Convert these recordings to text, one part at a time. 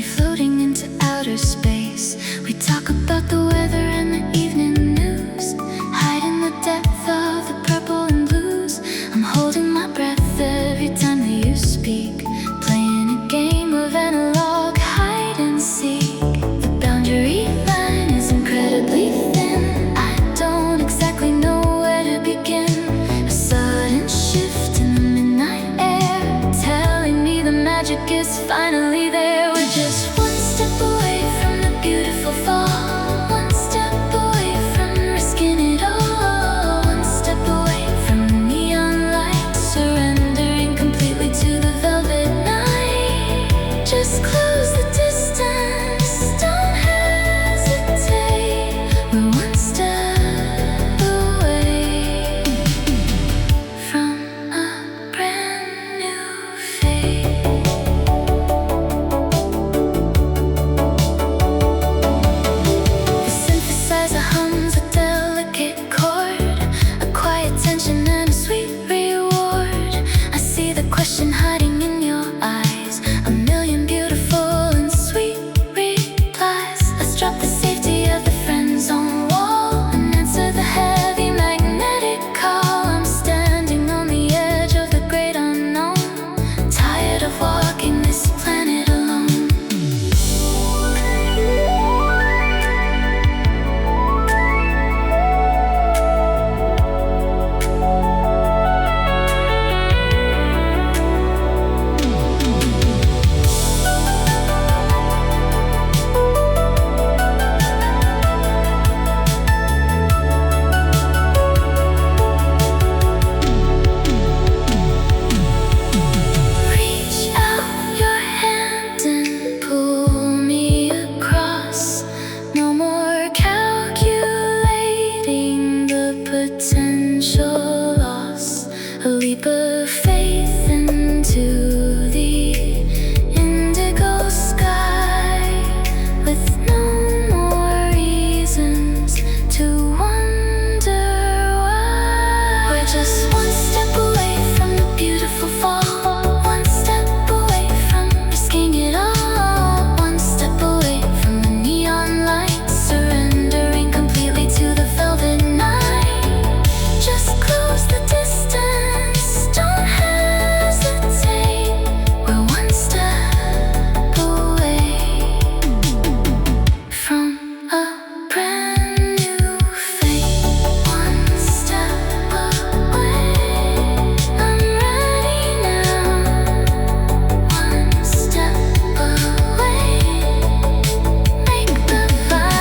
me floating into outer space. We talk about the weather and the evening news, hide in the depth of the purple and blues. I'm holding my breath every time that you speak, playing a game of analog hide and seek. The boundary line is incredibly thin. I don't exactly know where to begin. A sudden shift in the midnight air, telling me the magic is finally there. We're just one step away from the beautiful fall, one step away from risking it all, one step away from the neon light, surrendering completely to the velvet night. Just close the distance, don't hesitate. We're one step away from a brand new fate. The synthesizer hums a delicate chord, a quiet tension and a sweet reward. I see the question hiding in your eyes, a million beautiful and sweet replies. Let's drop the safety of the friend zone wall and answer the heavy magnetic call. I'm standing on the edge of the great unknown, tired of walking this planet alone. Reach out your hand and pull me across. No more calculating the potential loss. A leap of faith into the indigo sky, with no more reasons to wonder why. We're just one step away from the beautiful fall, one step away from risking it all, one step away from the neon light, surrendering completely to the velvet night. Just close the distance, don't hesitate. We're one step away from a brand new fate. One step away, I'm ready now. One step away, make the vow.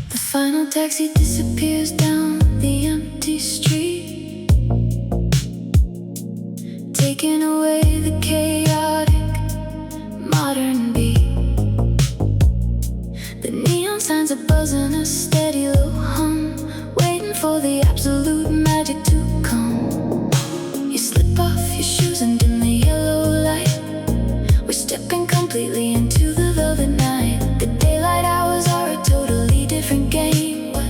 The final taxi disappears down the empty street, taking away the chaotic modern beat. The neon signs are buzzing a steady low hum, waiting for the absolute magic to come. You slip off your shoes and in the yellow light, we're stepping completely into the velvet night. The daylight hours are a totally different game, but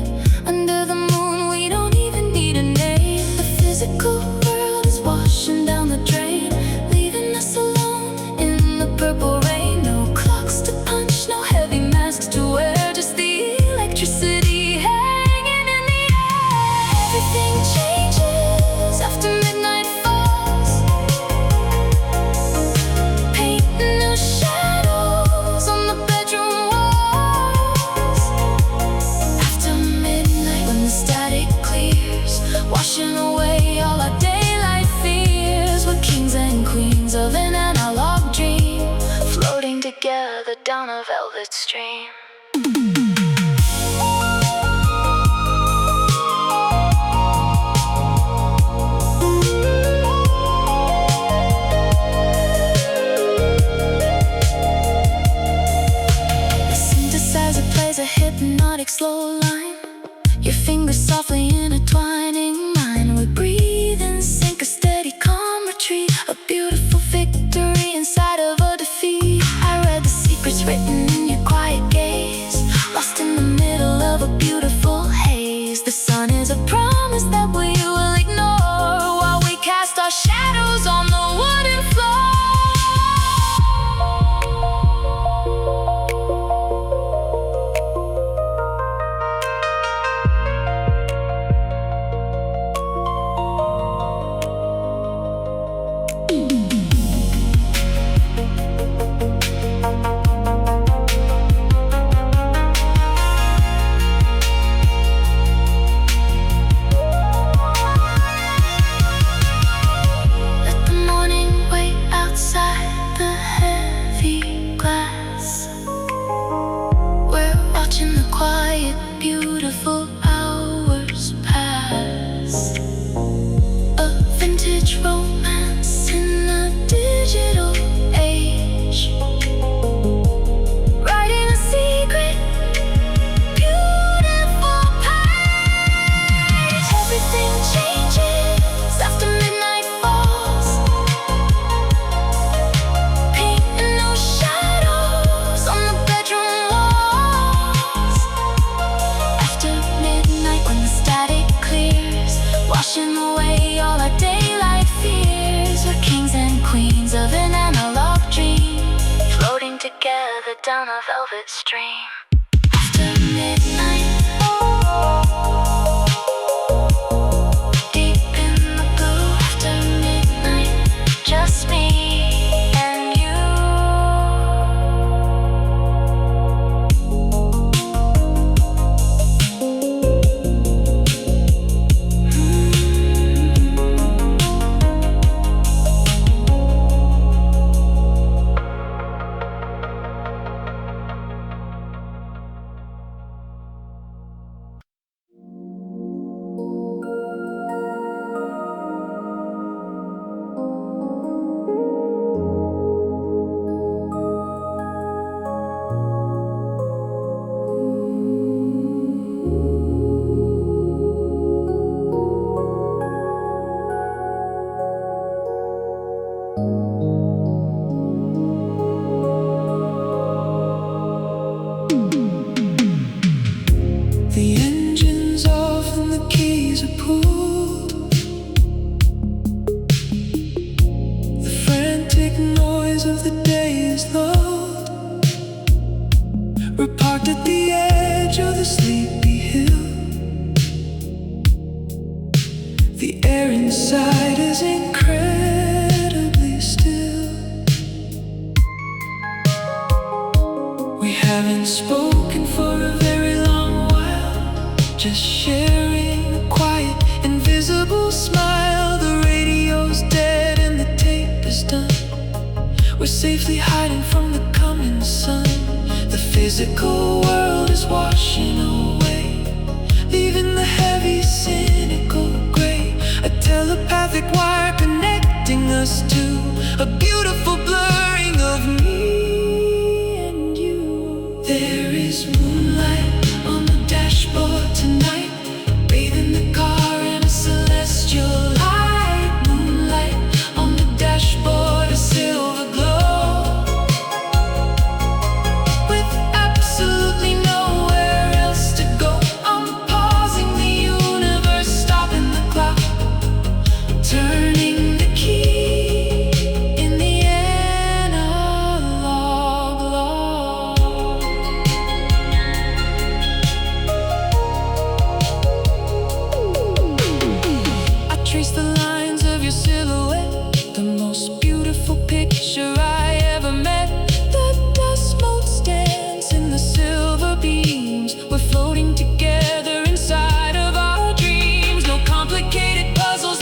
under the moon we don't even need a name. The physical world is washing down the drain, leaving us alone in the purple rain. No clocks to punch, no heavy masks to wear, just the electricity hanging in the air. Everything changes after midnight falls, painting new shadows on the bedroom walls. After midnight, when the static clears, washing away away all our daylight fears. We're kings and queens of an analog dream, floating together down a velvet stream. A hypnotic slow line, your fingers softly intertwining mine. We breathe in sync, a steady calm retreat, a beautiful victory inside of a defeat. I read the secrets written in your quiet gaze, lost in the middle of a beautiful haze. The sun is a promise that we will ignore, while we cast our shadows on the wooden floor. Beautiful hours pass, a vintage romance in a digital age, writing a secret, beautiful page. Everything changes after midnight falls, painting those shadows on the bedroom walls. When the static clears, washing away all our daylight fears. We're kings and queens of an analog dream, floating together down a velvet stream. After midnight, deep in the blue. After midnight, just me and you. The engine's off and the keys are pulled. The frantic noise of the day is lulled. We're parked at the edge of the sleepy hill. The air inside is incredibly still. We haven't spoken for a very long while, just sharing a quiet, invisible smile. The radio's dead and the tape is done. We're safely hiding from the coming sun. The physical world is washing away, leaving the heavy, cynical gray. A telepathic wire connecting us to a beautiful blurring of me and you. There is moonlight on the dashboard tonight, bathing the car in a celestial light. Moonlight on the dashboard, a silver glow, with absolutely nowhere else to go. I'm pausing the universe, stopping the clock, turning the key in the analog log. I trace the lines of your silhouette, the most beautiful picture I ever met. The dust motes dance in the silver beams. We're floating together inside of our dreams. No complicated puzzles,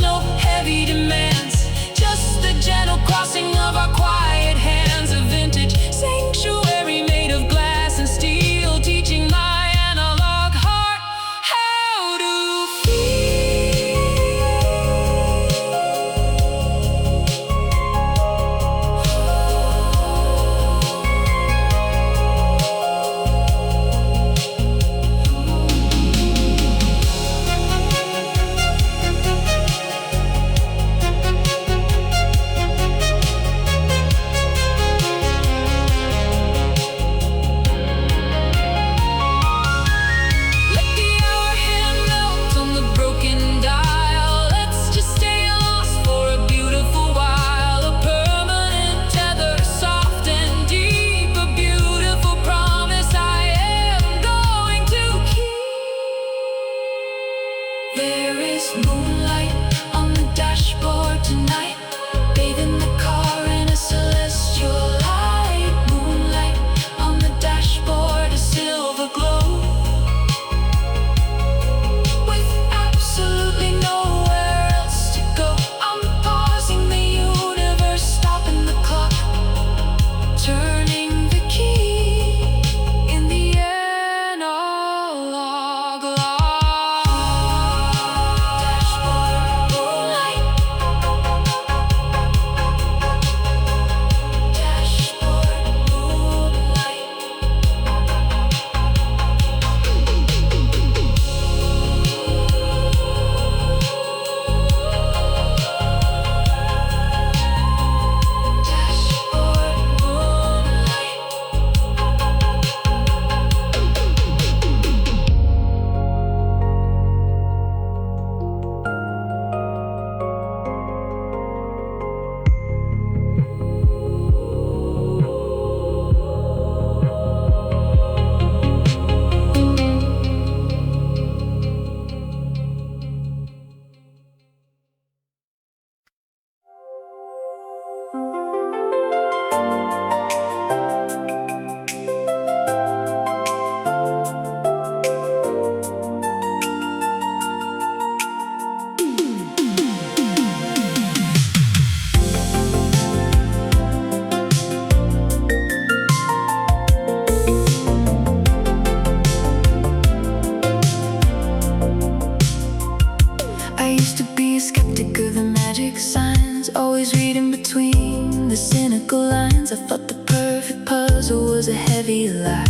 skeptic of the magic signs, always reading between the cynical lines. I thought the perfect puzzle was a heavy lie,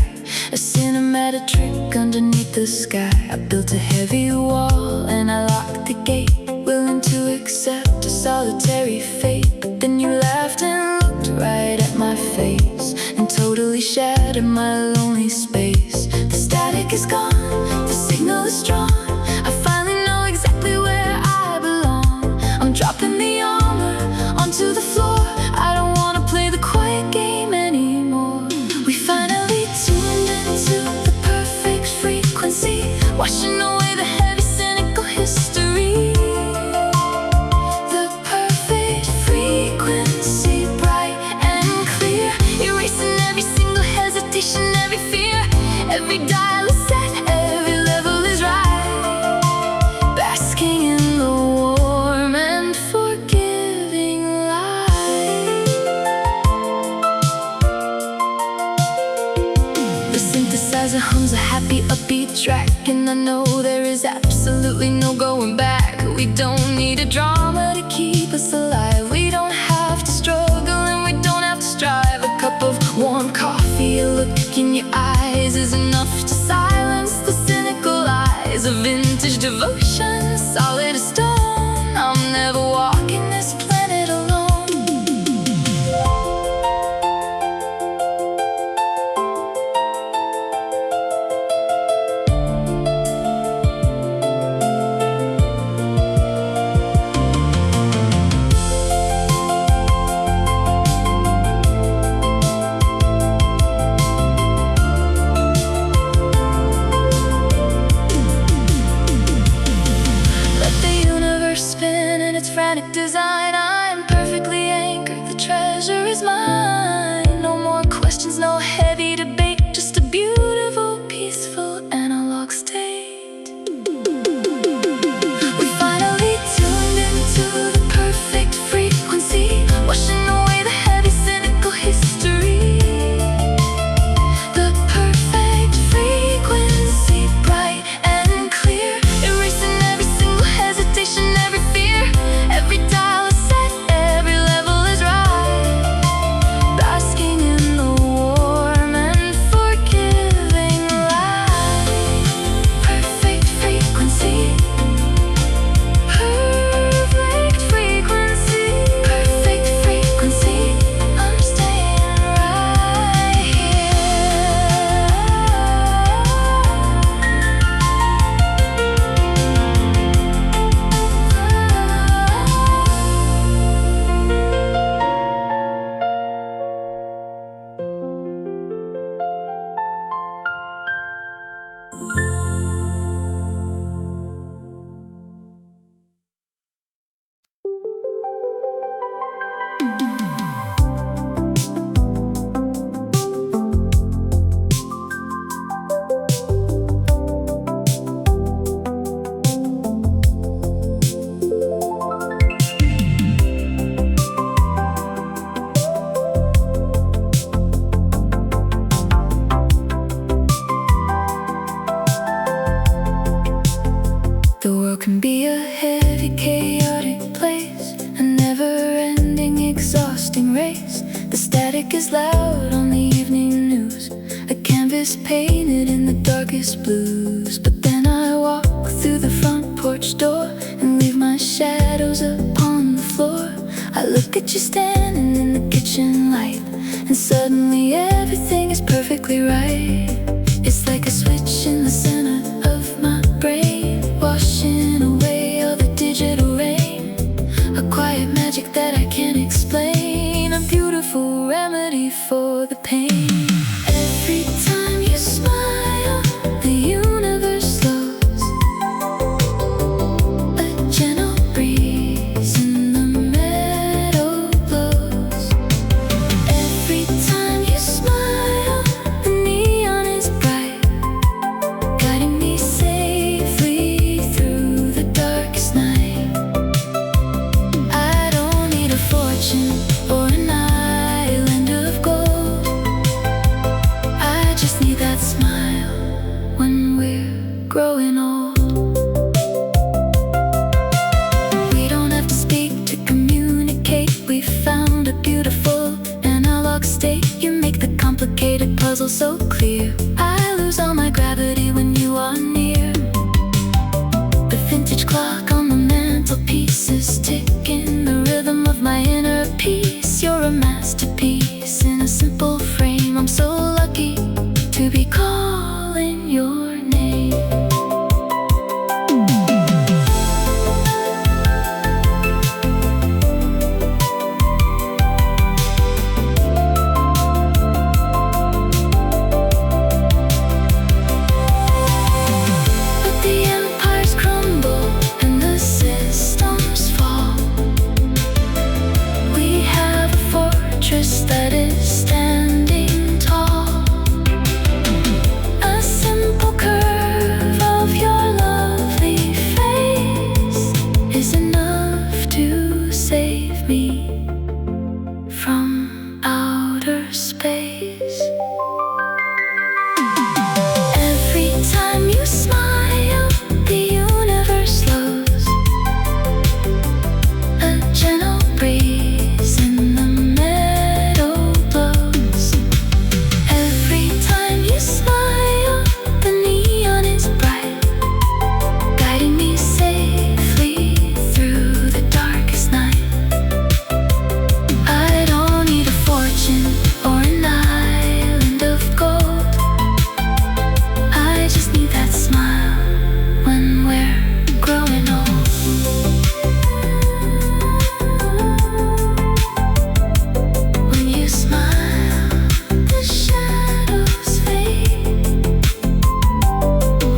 a cinematic trick underneath the sky. I built a heavy wall and I locked the gate, willing to accept a solitary fate. But then you laughed and looked right at my face and totally shattered my lonely space. The static is gone, the signal is strong. I finally know exactly where I belong. I'm dropping the armor onto the floor. I don't wanna play the quiet game anymore. We finally tuned into the perfect frequency, washing away the heavy cynical history. The perfect frequency, bright and clear, erasing every single hesitation, every fear. Every dial is set, every level is right, basking in the warm and forgiving light. The synthesizer hums a happy upbeat track, and I know there is absolutely no going back. We don't need a drama to keep us alive. We don't have to struggle and we don't have to strive. A cup of warm coffee, a look in your eyes is enough to silence the cynical lies. A vintage devotion, solid as stone. I'm never walking this planet alone. Frantic design, I am perfectly anchored. The treasure is mine. No more questions, no heavy debate, just a beautiful, peaceful analog state. We finally tuned into the perfect frequency, washing away the heavy cynical history. The perfect frequency, bright and clear, erasing every single hesitation, every fear. Every dial is set, every level is right, basking in the warm and forgiving light. Perfect frequency, perfect frequency, perfect frequency. I'm staying right The world can be a heavy, chaotic place, a never-ending, exhausting race. The static is loud on the evening news, a canvas painted in the darkest blues. But then I walk through the front porch door and leave my shadows upon the floor. I look at you standing in the kitchen light, and suddenly everything is perfectly right. It's like a switch in the center of my brain, washing away all the digital rain. A quiet magic that I can't explain, a beautiful remedy for the pain. Every time you smile, the universe slows. A gentle breeze in the meadow blows. Every time you smile, the neon is bright, guiding me safely through the darkest night. I don't need a fortune or an island of gold. my inner peace. You're a masterpiece in a simple frame. I'm so lucky to be calling your name. But the empires crumble and the systems fall. We have a fortress that is standing tall. A simple curve of your lovely face is enough to save me from outer space. Every time you smile, the universe slows. A gentle breeze in the meadow blows. Every time you smile, the neon is bright, guiding me safely through the darkest night. I don't need a fortune or an island of gold. I just need that smile when we're growing old. When you smile, the shadows fade.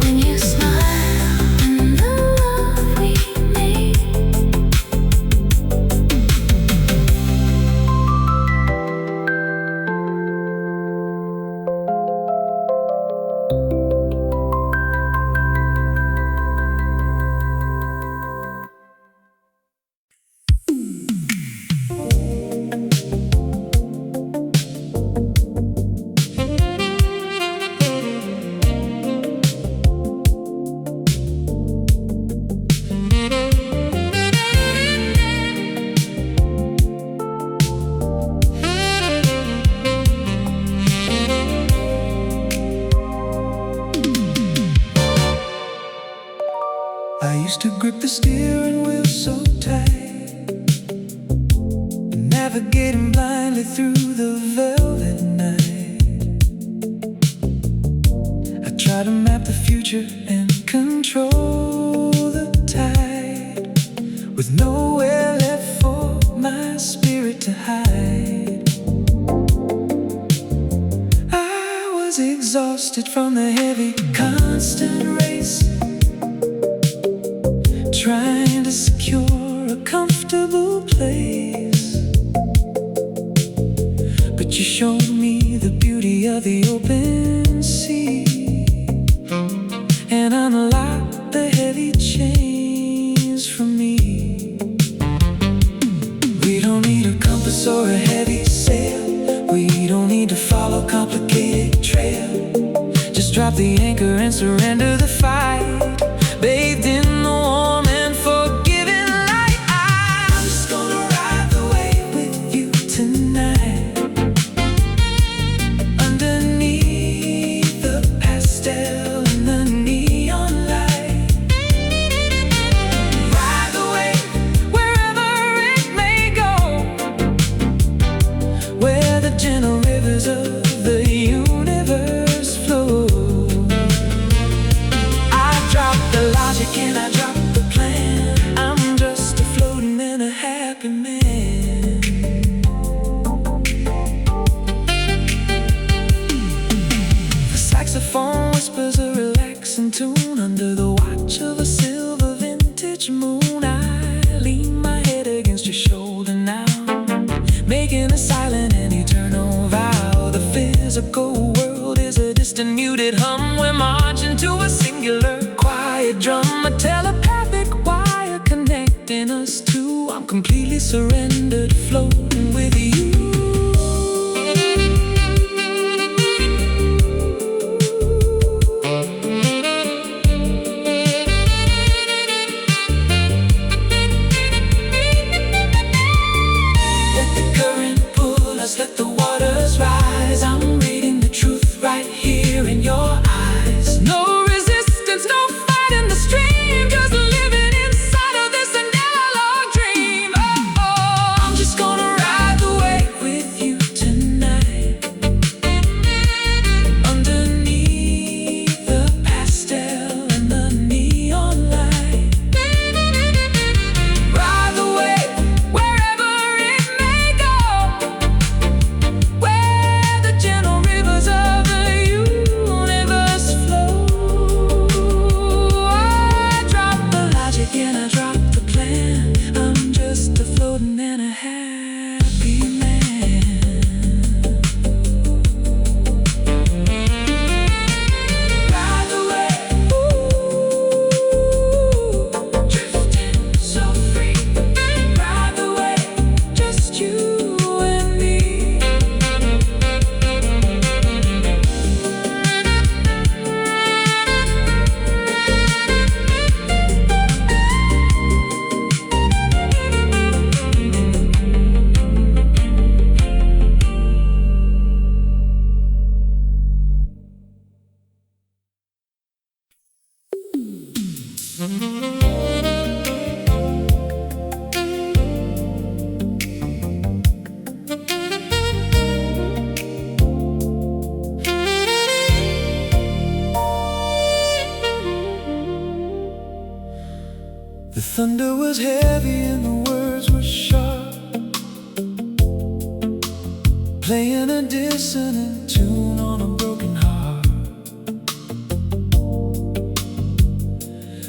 When you smile, and the love we made. I used to grip the steering wheel so tight, navigating blindly through the velvet night. I try to map the future and control the tide, with nowhere left for my spirit to hide. I was exhausted from the heavy, constant race, trying to secure a comfortable place. But you showed me the beauty of the open sea, and unlocked the heavy chains from me. We don't need a compass or a heavy sail. We don't need to follow a complicated trail. Just drop the anchor and surrender the fight, bathed in the warm and forgiving light. I'm just gonna ride the wave with you tonight, underneath the pastel and the neon light. Ride the wave wherever it may go, where the gentle rivers of the universe flow. I drop the logic and I drop the plan. I'm just a floating and a happy man. The saxophone whispers a relaxing tune under the watch of a silver vintage moon. I lean my head against your shoulder now, making a silent and eternal vow. The physical world is a distant muted hum. We're marching to a singular quiet drum, a telepathic wire connecting us two. I'm completely surrendered, floating with you. Let the current pull us, let the waters rise. I'm reading the truth right here in your eyes. No resistance, no fight in the stream, just living inside of this analog dream. Oh, oh, I'm just thunder was heavy and the words were sharp, playing a dissonant tune on a broken heart.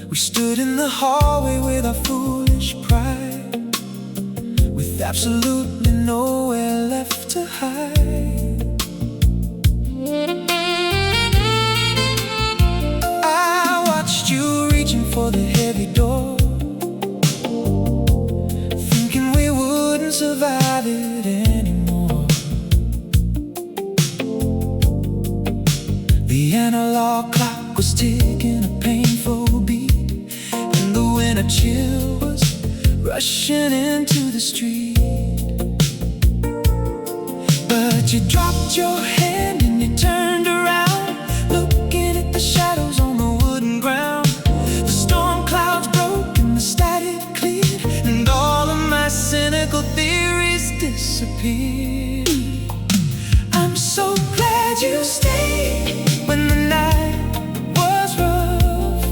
We stood in the hallway with our foolish pride, with absolutely nowhere left to hide. I watched you reaching for the heavy door, thinking we wouldn't survive it anymore. The analog clock was ticking a painful beat, and the winter chill was rushing into the street. But you dropped your hand and you turned around, looking at the shadows on the wooden ground. The storm clouds broke and the static cleared, and all of my cynical theories disappeared. I'm so glad you stayed when the night was rough,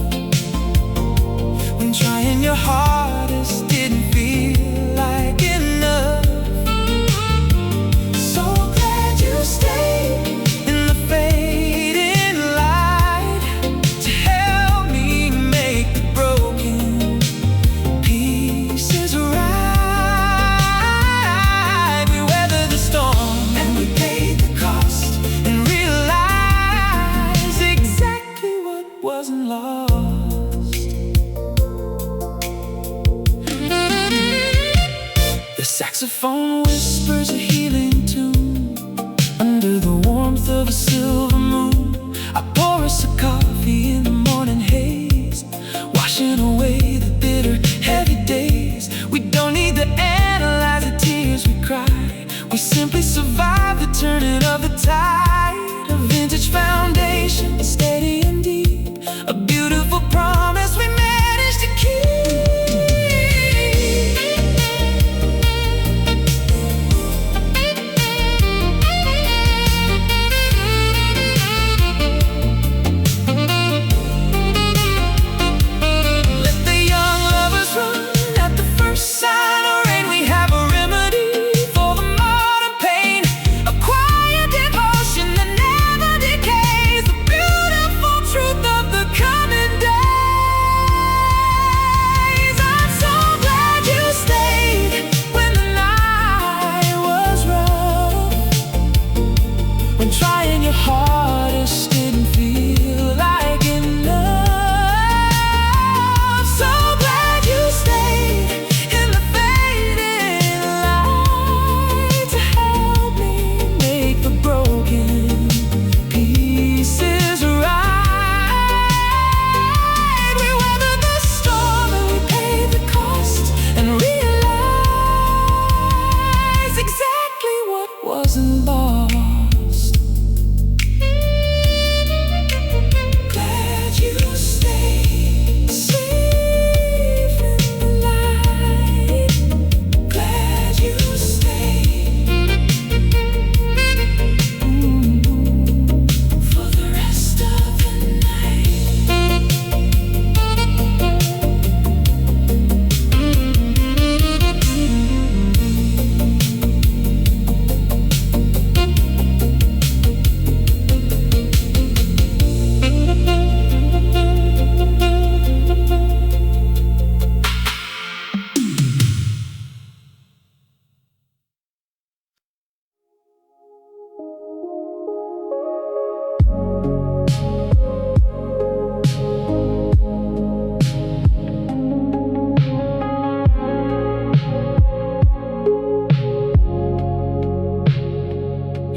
when trying your hardest didn't feel like enough. So glad you stayed in the fading light to help me make the broken pieces right. We weathered the storm and we paid the cost, and realized exactly what wasn't lost. The saxophone whispers a healing tune under the warmth of a silver moon. I pour us a coffee in the morning haze, washing away the bitter, heavy days. We don't need to analyze the tears we cry, we simply survive the turning of the tide. A vintage foundation, steady and deep, a beautiful promise we managed to keep. Let the young lovers run at the first sign of rain. We have a remedy for the modern pain, a quiet devotion that never decays, the beautiful truth of the coming days. I'm so glad you stayed when the night was rough, when trying your hardest didn't feel like enough. So glad you stayed in the fading light to help me make the broken pieces right. We weathered the storm and we paid the cost, and realized exactly what wasn't lost. Glad you stayed safe in the light. Glad you stayed for the rest of the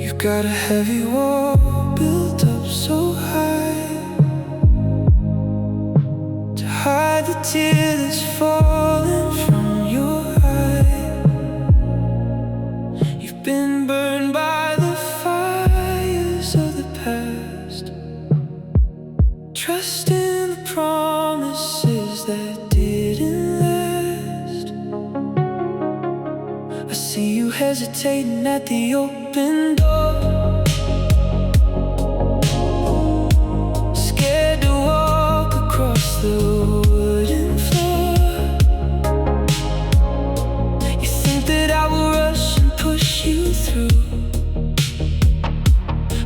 You've got a heavy wall built up so high to hide the tear that's falling from your eye. You've been burned by the fires of the past, trusting the promises that didn't last. I see you hesitating at the open door, scared to walk across the wooden floor. through.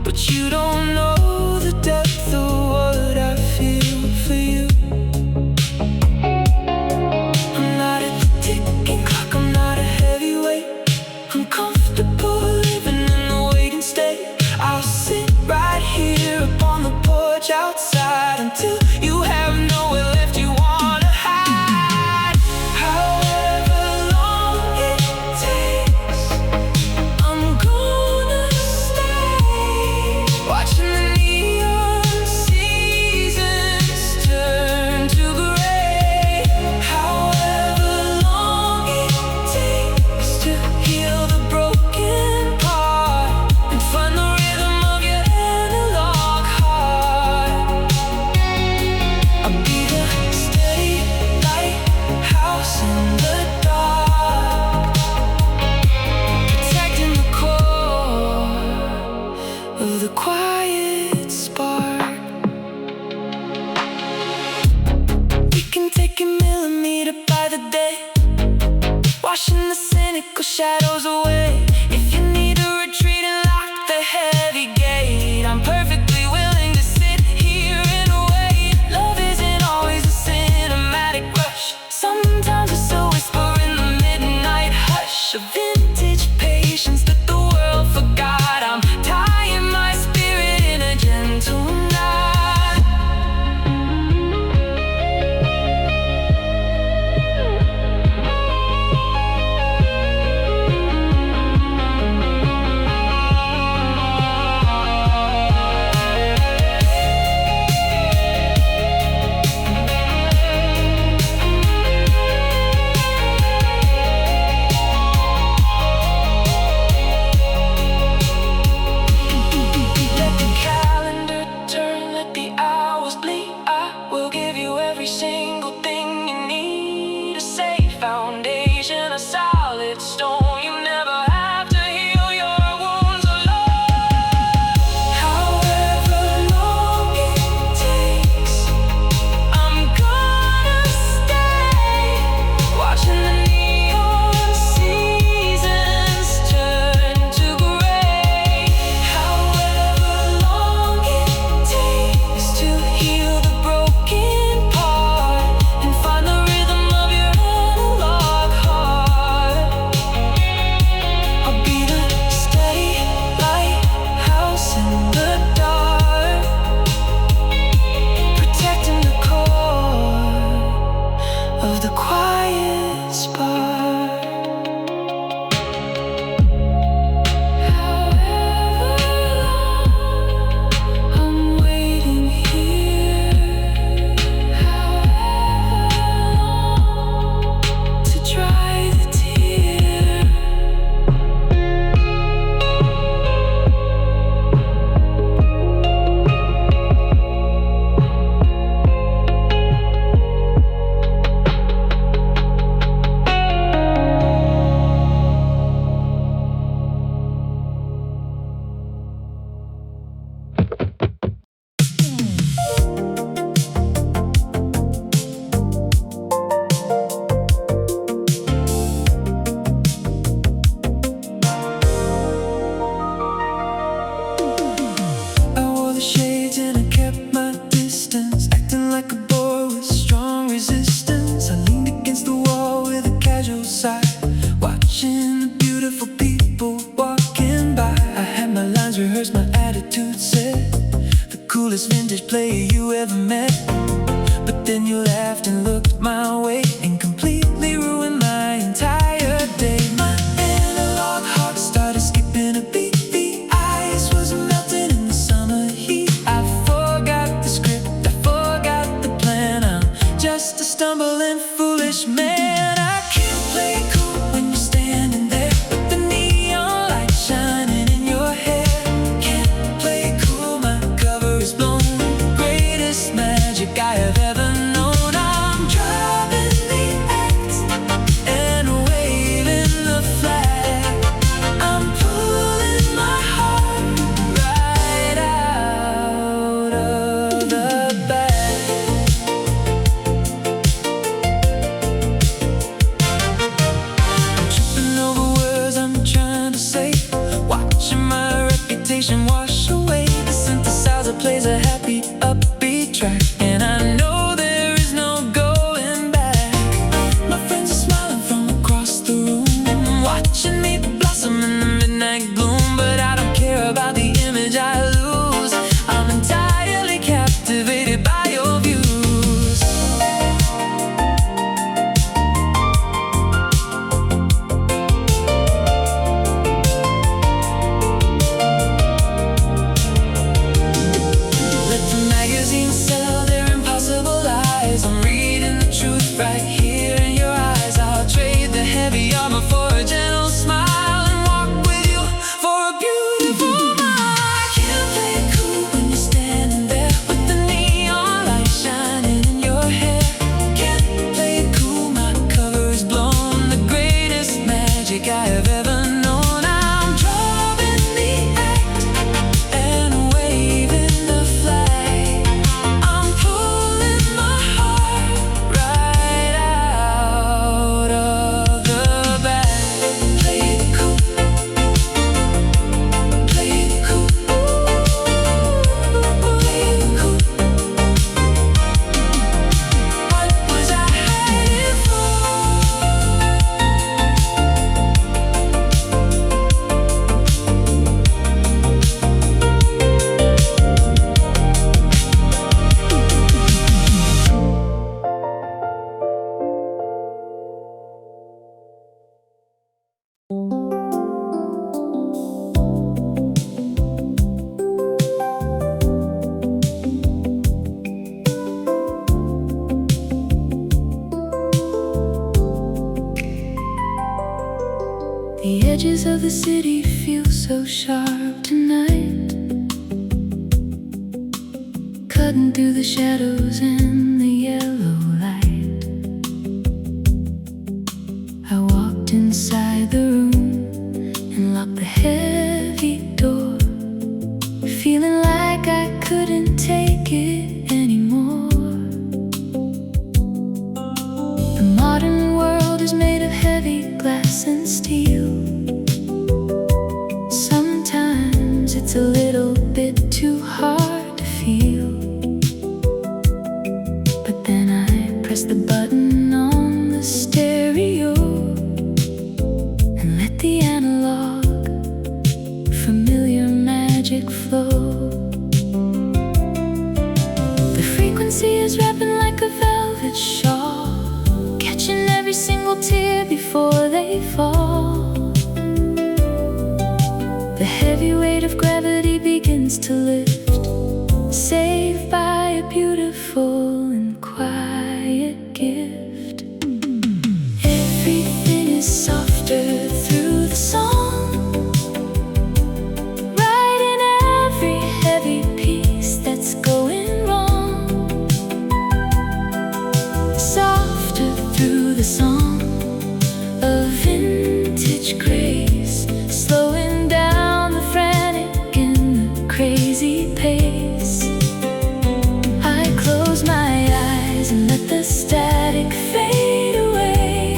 But you don't know the depth of what I feel for you. I'm not at the ticking clock, I'm not a heavyweight. I'm comfortable living in the waiting state. I'll sit right here upon the porch outside until you have nowhere left you wanna hide. However long it takes, I'm gonna stay, watching the neon seasons turn to gray. However long it takes to heal the broken part and find the rhythm of your analog heart. I'll be the steady lighthouse in the dark, protecting the core of the quiet spark. We can take it millimeter by the day, washing the cynical shadows away. If you need a retreat and lock the heavy gate, I'm perfectly willing to sit here and wait. Love isn't always a cinematic rush. Sometimes it's a whisper in the midnight hush, a vintage patience that the world forgot. I'm tying my spirit in a gentle knot. magic I have ever known. I'm drawing the act and waving the flag. I'm pulling my heart right out of the bag. Play it cool, play it cool, play it cool. What was I hiding for? The edges of the city feel so sharp tonight, cutting through the shadows and the yellow light. I walked inside the room and locked the heavy door, feeling like I couldn't take it anymore. The modern world is made of heavy glass and steel. Sometimes it's a little bit too hard to feel. But then I press the button on the stereo and let the analog, familiar magic flow. The frequency is wrapping like a velvet shawl, catching every single tear before they fall. The heavy weight of gravity begins to lift, saved by a beautiful and quiet gift. Everything is softer through the song, right in every heavy piece that's going wrong. Softer through the song of vintage grace, slowing down the frantic and the crazy pace. I close my eyes and let the static fade away,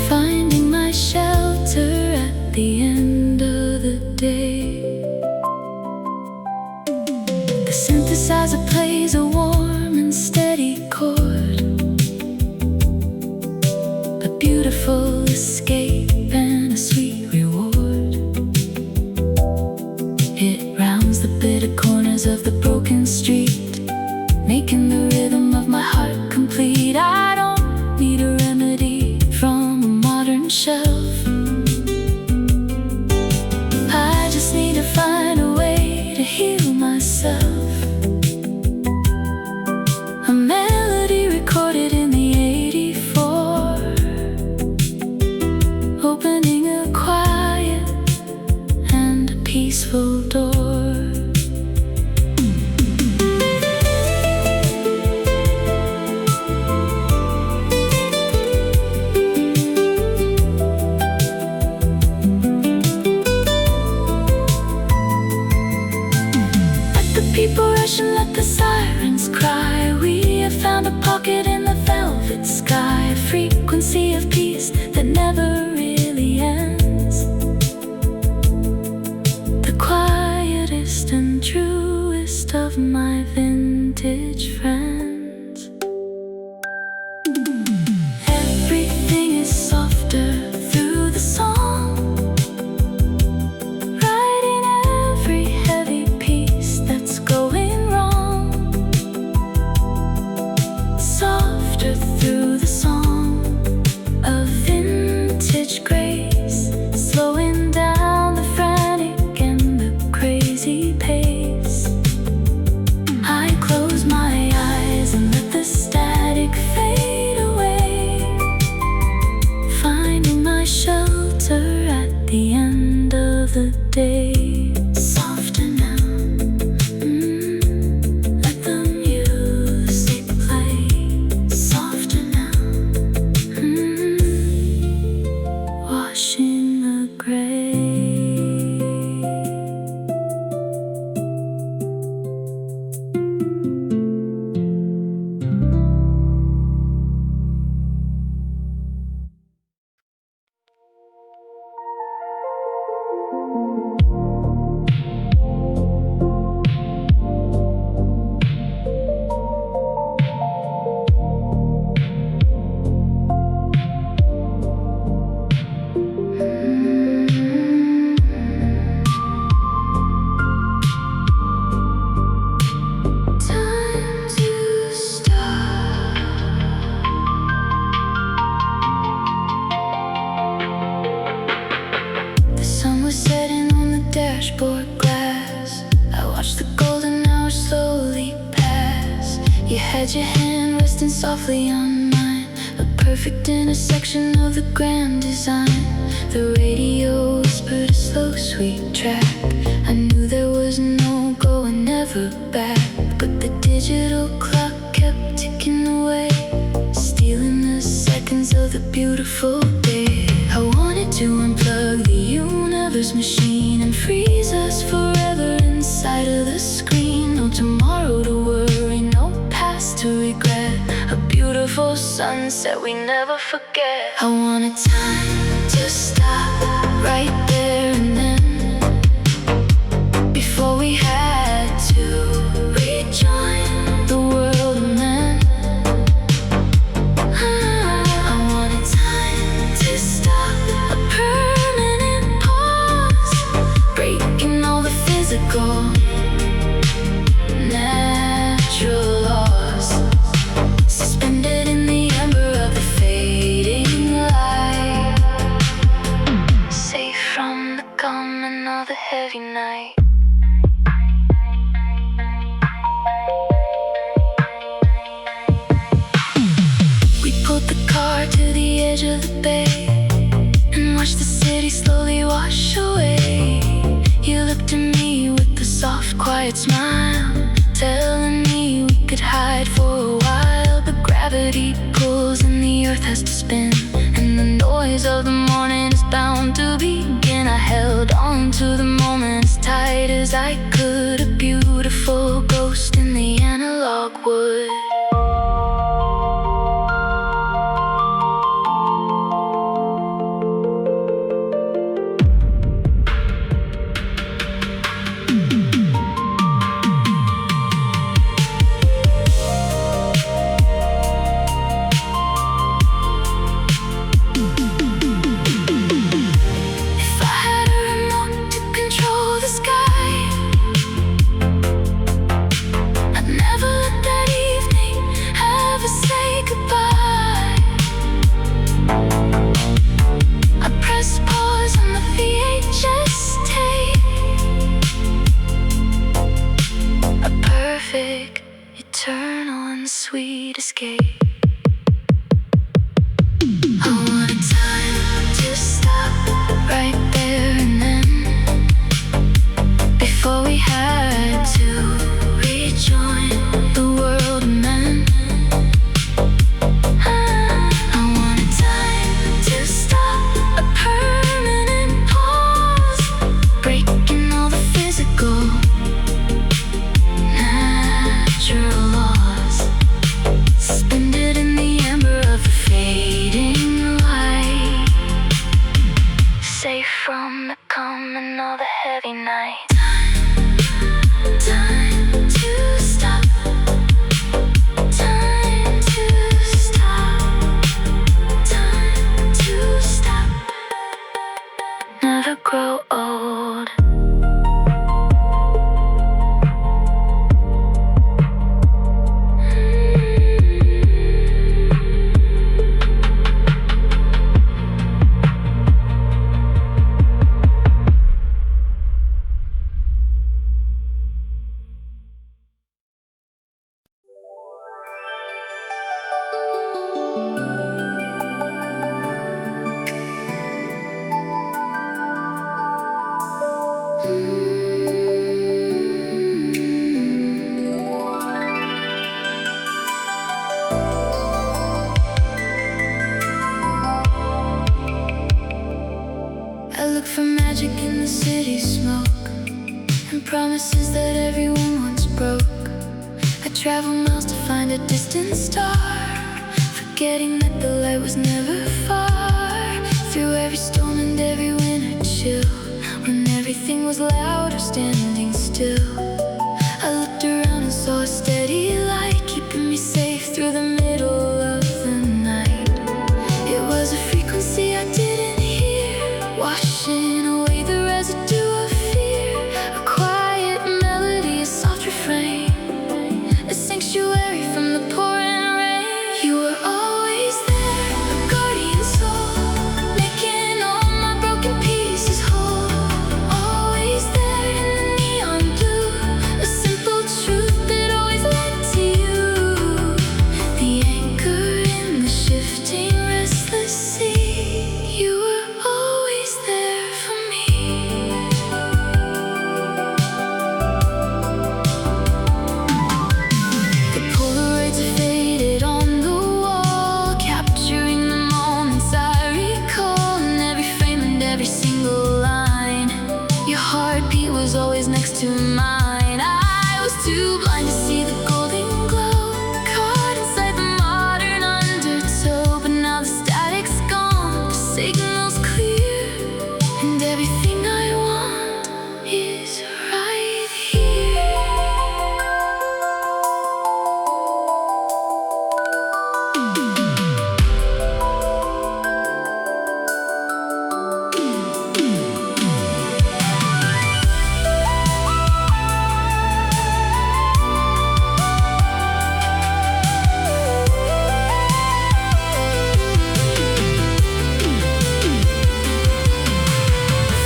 finding my shelter at the end of the day. The synthesizer plays a warm and steady chord, a beautiful escape and a sweet reward. It rounds the bitter corners of the broken street, making the rhythm of my heart complete. I don't need a remedy from a modern shelf, I just need to find a way to heal myself. A melody recorded in the '84, opening a quiet and a peaceful door. Let the people rush and let the sirens cry. We have found a pocket in the velvet sky, a frequency of peace that never really ends. The quietest and truest of my vintage friends. Everything is softer through the song, right in every heavy piece that's going wrong. Softer through the song of vintage grace, slowing down the frantic and the crazy pace. I close my eyes and let the static fade away, finding my shelter at the end of the day. Softer now, let the music play. Softer now, washing the gray. Dashboard glass, I watched the golden hours slowly pass. You had your hand resting softly on mine, a perfect intersection of the grand design. The radio whispered a slow, sweet track. I knew there was no going ever back, but the digital clock kept ticking away, stealing the seconds of the beautiful day. I wanted to unplug the universe machine and freeze us forever inside of the screen. No tomorrow to worry, no past to regret, a beautiful sunset we never forget. I wanted time to stop right there and then, before we had to rejoin the world of men. I wanted time to stop, a permanent pause, breaking all the physical, natural laws, suspended in the ember of the fading light, safe from the coming of the heavy night. We pulled the car to the edge of the bay and watched the city slowly wash away. You looked at me with a soft, quiet smile, telling me we could hide for a while. But gravity pulls and the earth has to spin, and the noise of the morning is bound to begin. I held on to the moment as tight as I could, a beautiful ghost in the analog wood. Eternal and sweet escape. I wanted time to stop right there and then, before we had to rejoin the world of men. I wanted time to stop, a permanent pause, breaking all the physical, natural laws, suspended in the ember of the fading light, safe from the coming of the heavy night. Time to stop, time to stop, time to stop, never grow old. look for magic in the city smoke and promises that everyone once broke. I travel miles to find a distant star, forgetting that the light was never far. Through every storm and every winter chill, when everything was loud or standing still, I looked around and saw a steady light, keeping me safe through the middle of the night. It was a frequency I didn't hear, washing away the residue of fear. A quiet melody, a soft refrain, a sanctuary from the pouring rain. You were always there, a guardian soul, making all my broken pieces whole. Always there in the neon blue, a simple truth that always led to you. The anchor in the shifting, restless sea. You were always there for me. The Polaroids are faded on the wall, capturing the moments I recall, in every frame and every single line. Your heartbeat was always next to mine. I was too blind to see the golden glow, caught inside the modern undertow. But now the static's gone, the signal's clear, and everything I want is right here.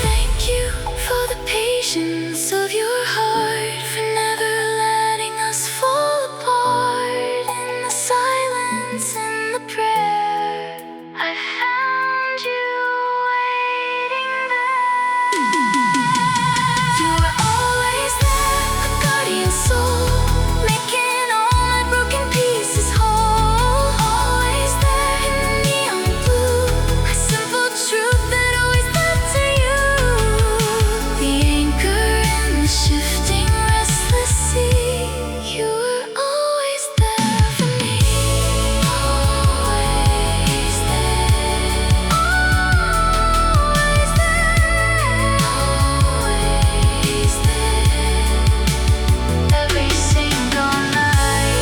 Thank you for the patience of your heart, for never letting us fall apart. In the silence and the prayer, I found you waiting there. You were always there, a guardian soul, making all my broken pieces whole. Always there in the neon blue, a simple truth that always led to you. The anchor in the shifting, restless sea. You were always there for me. Always there. Always there. Always there. Every single night.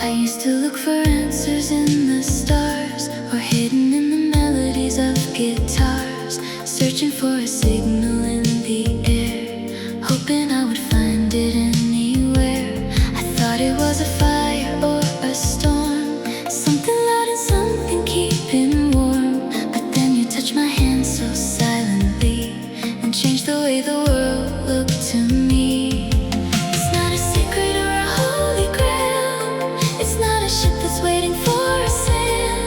I used to look for answers in the stars, or hidden in the melodies of guitars, searching for a signal in the air, hoping I would find it anywhere. I thought it was a fire or a storm, something loud and something keeping warm. But then you touched my hand so silently and changed the way the world looked to me. It's not a secret or a holy grail, it's not a ship that's waiting for a sail.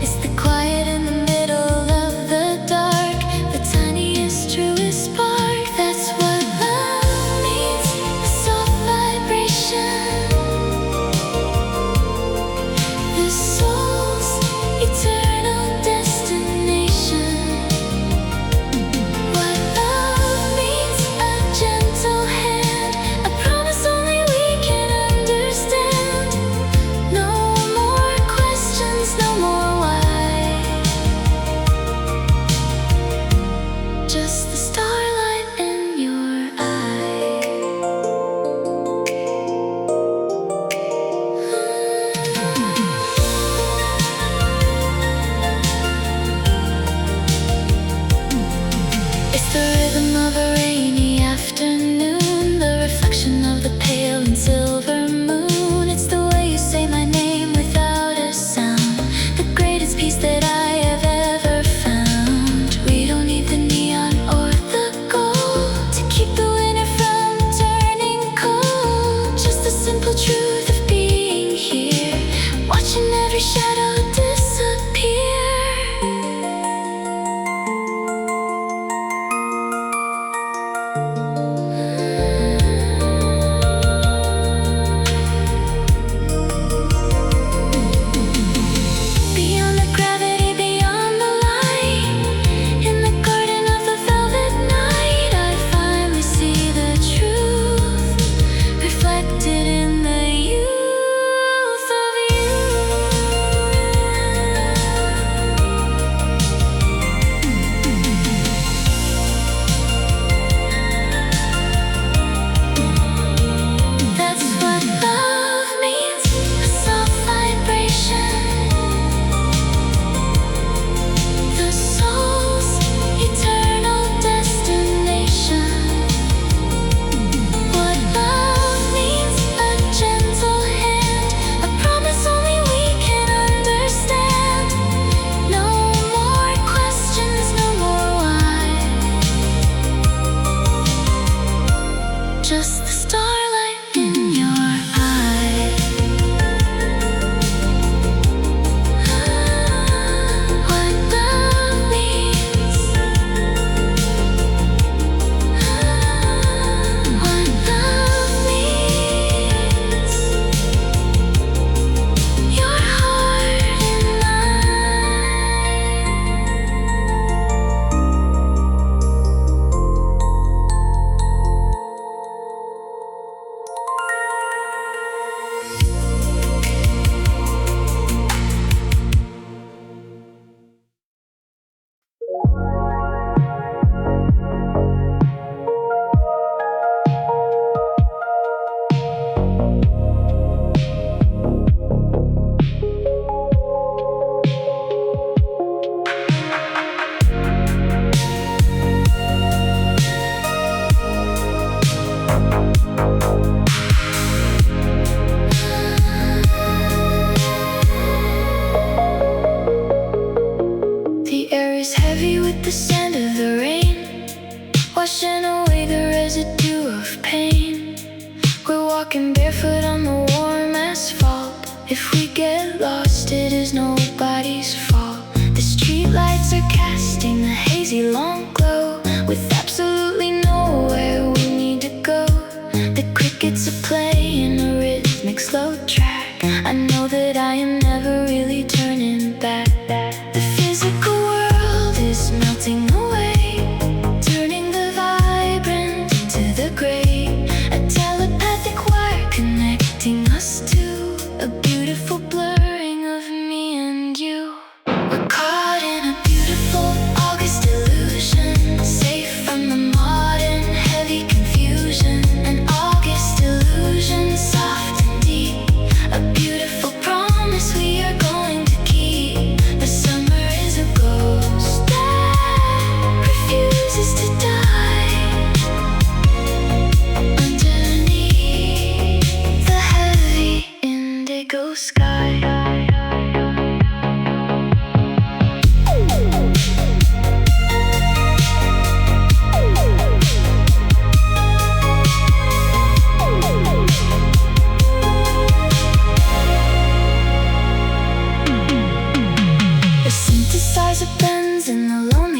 It's the quiet in the middle of the dark, the tiniest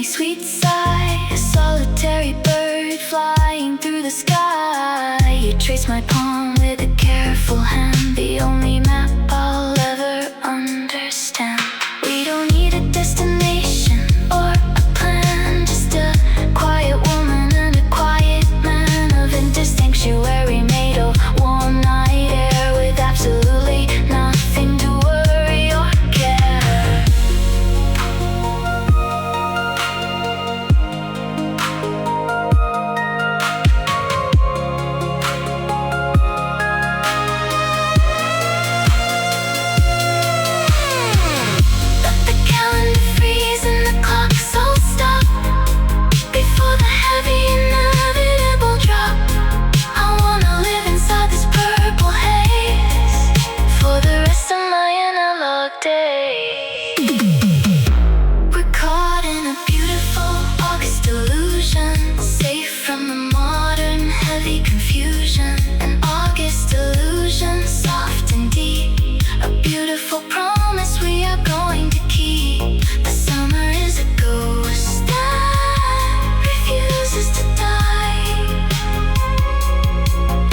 sweet sigh, a solitary bird flying through the sky. You trace my palm with a careful hand, the only map I'll ever understand. We don't need a destination or a plan, just a quiet woman and a quiet man of indistinct sanctuary made of warm night air with absolutely nothing to worry or care. Let the calendar freeze and the clocks all stop before the heavy inevitable drop. I wanna live inside this purple haze for the rest of my analog days. We're caught in a beautiful August illusion, safe from the modern heavy confusion. An August illusion, soft and deep, a beautiful promise we are going to keep. The summer is a ghost that refuses to die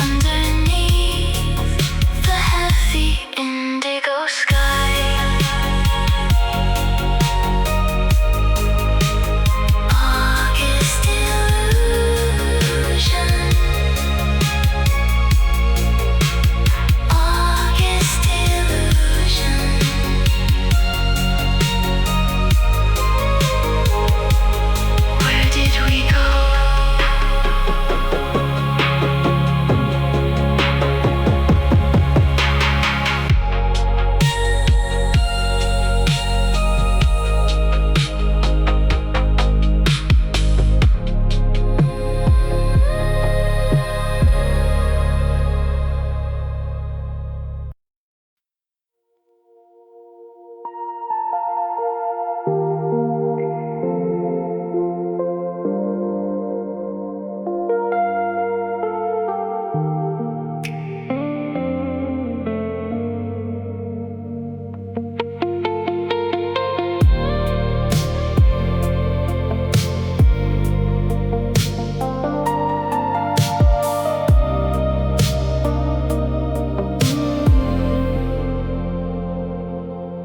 underneath the heavy indigo sky. August illusion. August illusion. Where did we go?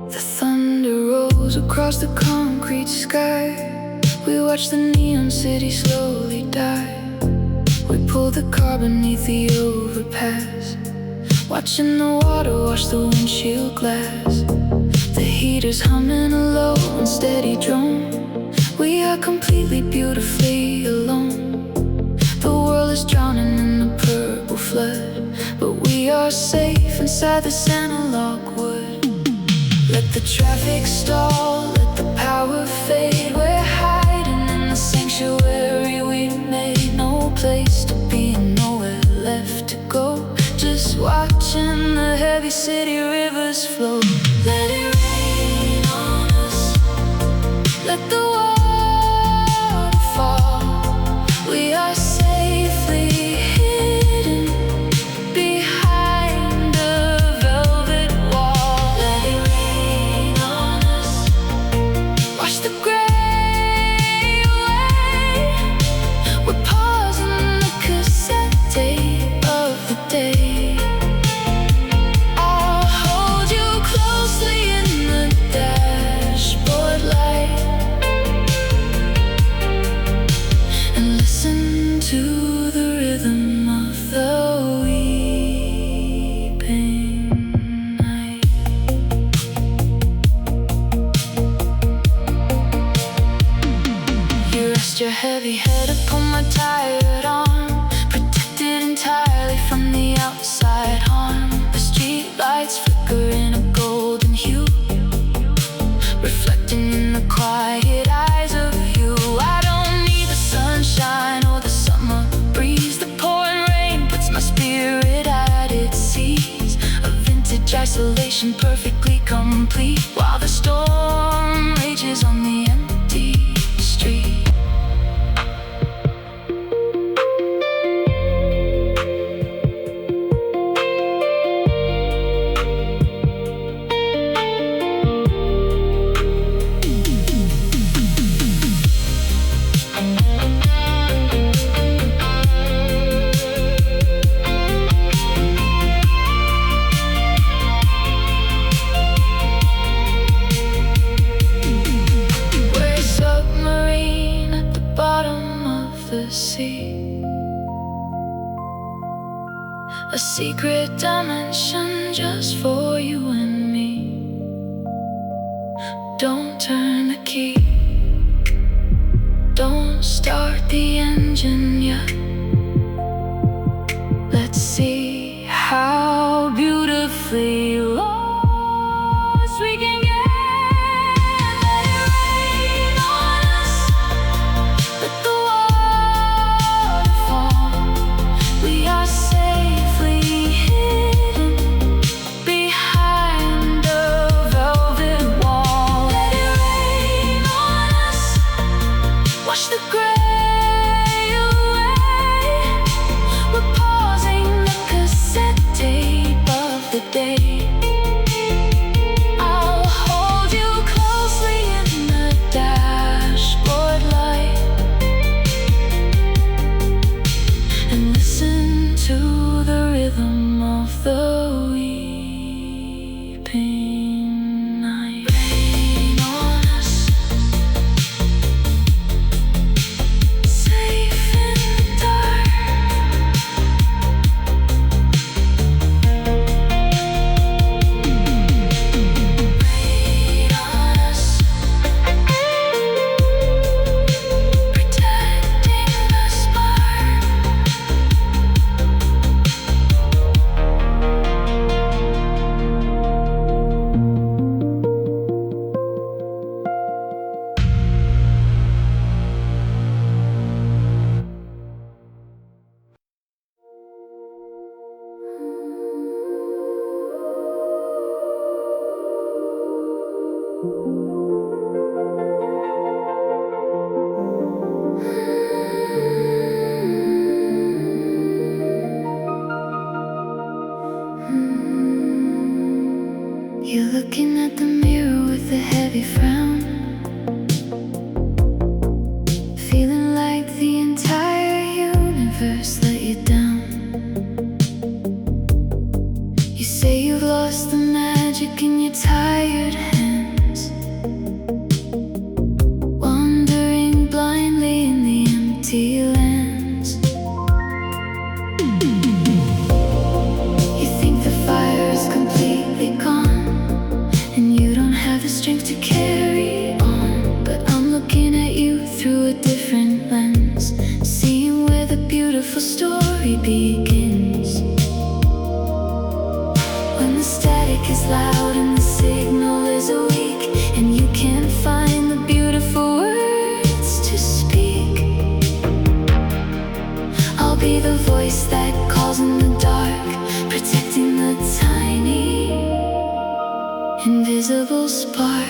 The thunder rolls across the concrete sky. We watch the neon city slowly die. We pull the car beneath the overpass, watching the water wash the windshield glass. The heater's humming a low and steady drone. We are completely beautifully alone. The world is drowning in the purple flood, but we are safe inside this analog wood. Let the traffic stall, let the power fade. We're hiding in the sanctuary we made. No place to be and nowhere left to go. Just watching the heavy city rivers flow. Let it rain on us, let the water fall. We are safely hidden behind a velvet wall. Let it rain on us, wash the gray away. We're pausing the cassette tape of the day. I'll hold you closely in the dashboard light and listen to the rhythm of the weeping night. You rest your heavy head upon my tired arm, protected entirely from the outside harm. The streetlights flicker in a golden hue, reflecting in the quiet eyes of you. I don't need the sunshine or the summer breeze. The pouring rain puts my spirit at its ease. A vintage isolation perfectly complete, while the storm rages on the empty street. a secret dimension just for you and me. Don't turn the key, don't start the engine yet. Let's see how beautifully lost we can get. Let it rain on us, let the water fall. We are safely hidden behind a velvet wall. Let it rain on us, wash the gray away. We're pausing the cassette tape of the day. I'll hold you closely in the dashboard light and listen to the rhythm of the weeping night. Rain on us, safe in the dark. Rain on us, protecting the spark. You're looking at the mirror with a heavy frown, feeling like the entire universe let you down. You say you've lost the magic in your tired hands, wandering blindly in the empty lands. You think the fire is completely gone, and you don't have the strength to carry on. But I'm looking at you through a different lens, seeing where the beautiful story begins. When the static is loud and the signal is weak, and you can't find the beautiful words to speak, I'll be the voice that calls in the dark, protecting the tiny invisible spark.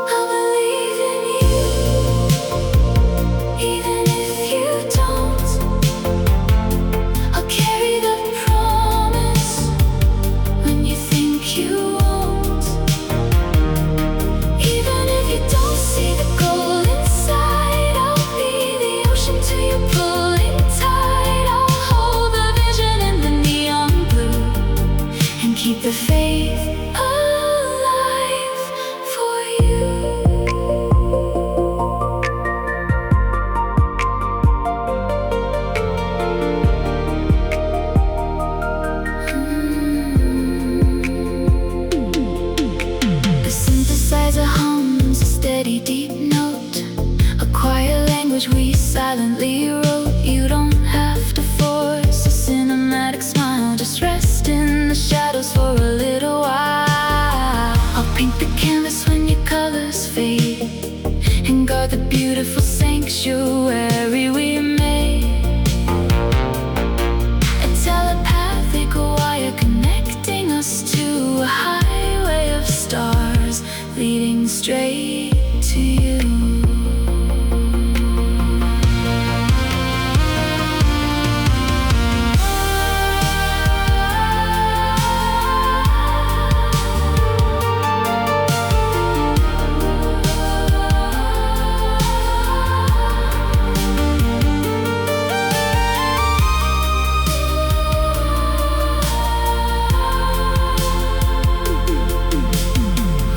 I believe in you, even if you don't. I'll carry the promise when you think you won't. Even if you don't see the gold inside, I'll be the ocean till you're pulling tight. I'll hold the vision in the neon blue and keep the faith alive for you. The synthesizer hums a steady deep note, a quiet language we silently wrote. You don't have to force a cinematic smile, just rest in the shadows for a little while. I'll paint the canvas when your colors fade, and guard the beautiful sanctuary we made. A telepathic wire connecting us to a highway of stars leading straight to you.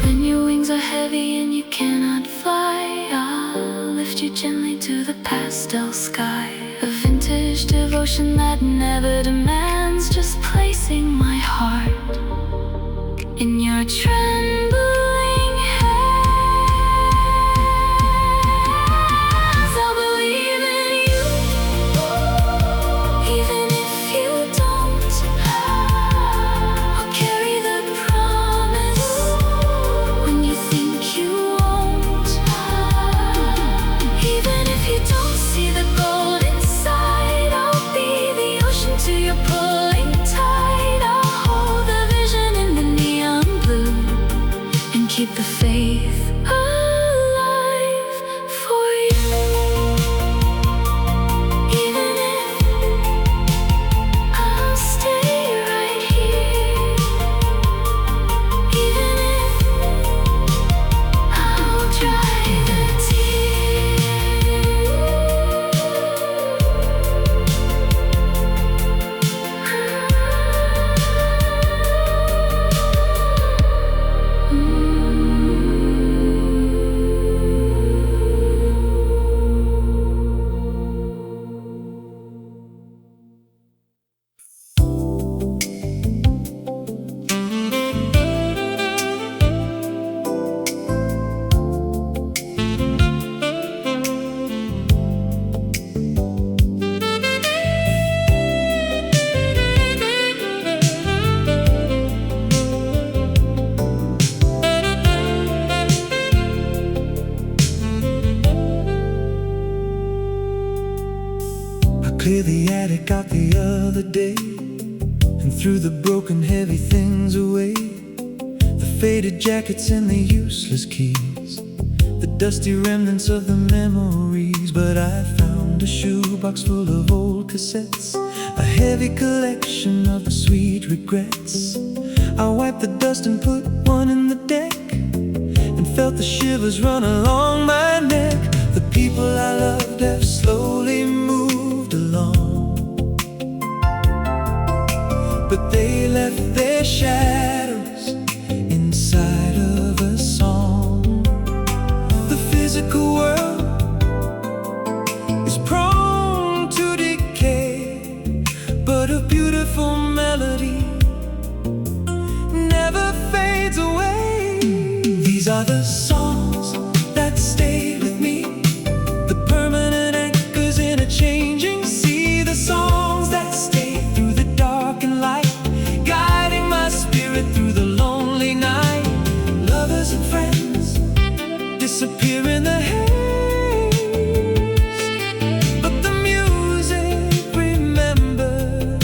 When your wings are heavy and you cannot fly, faith alive for you. Even if I'll stay right here, even if I'll dry the Clear the attic out the other day and threw the broken heavy things away. The faded jackets and the useless keys, the dusty remnants of the memories. But I found a shoebox full of old cassettes, a heavy collection of the sweet regrets. I wiped the dust and put one in the deck and felt the shivers run along my neck. The people I loved have slowly moved along, but they left their shadows inside of a song. The physical world is prone to decay, but a beautiful melody never fades away. These are the songs that stay with me, the permanent anchors in a changing sea. The songs that stay through the dark and light, guiding my spirit through the lonely night. Lovers and friends disappear in the haze, but the music remembers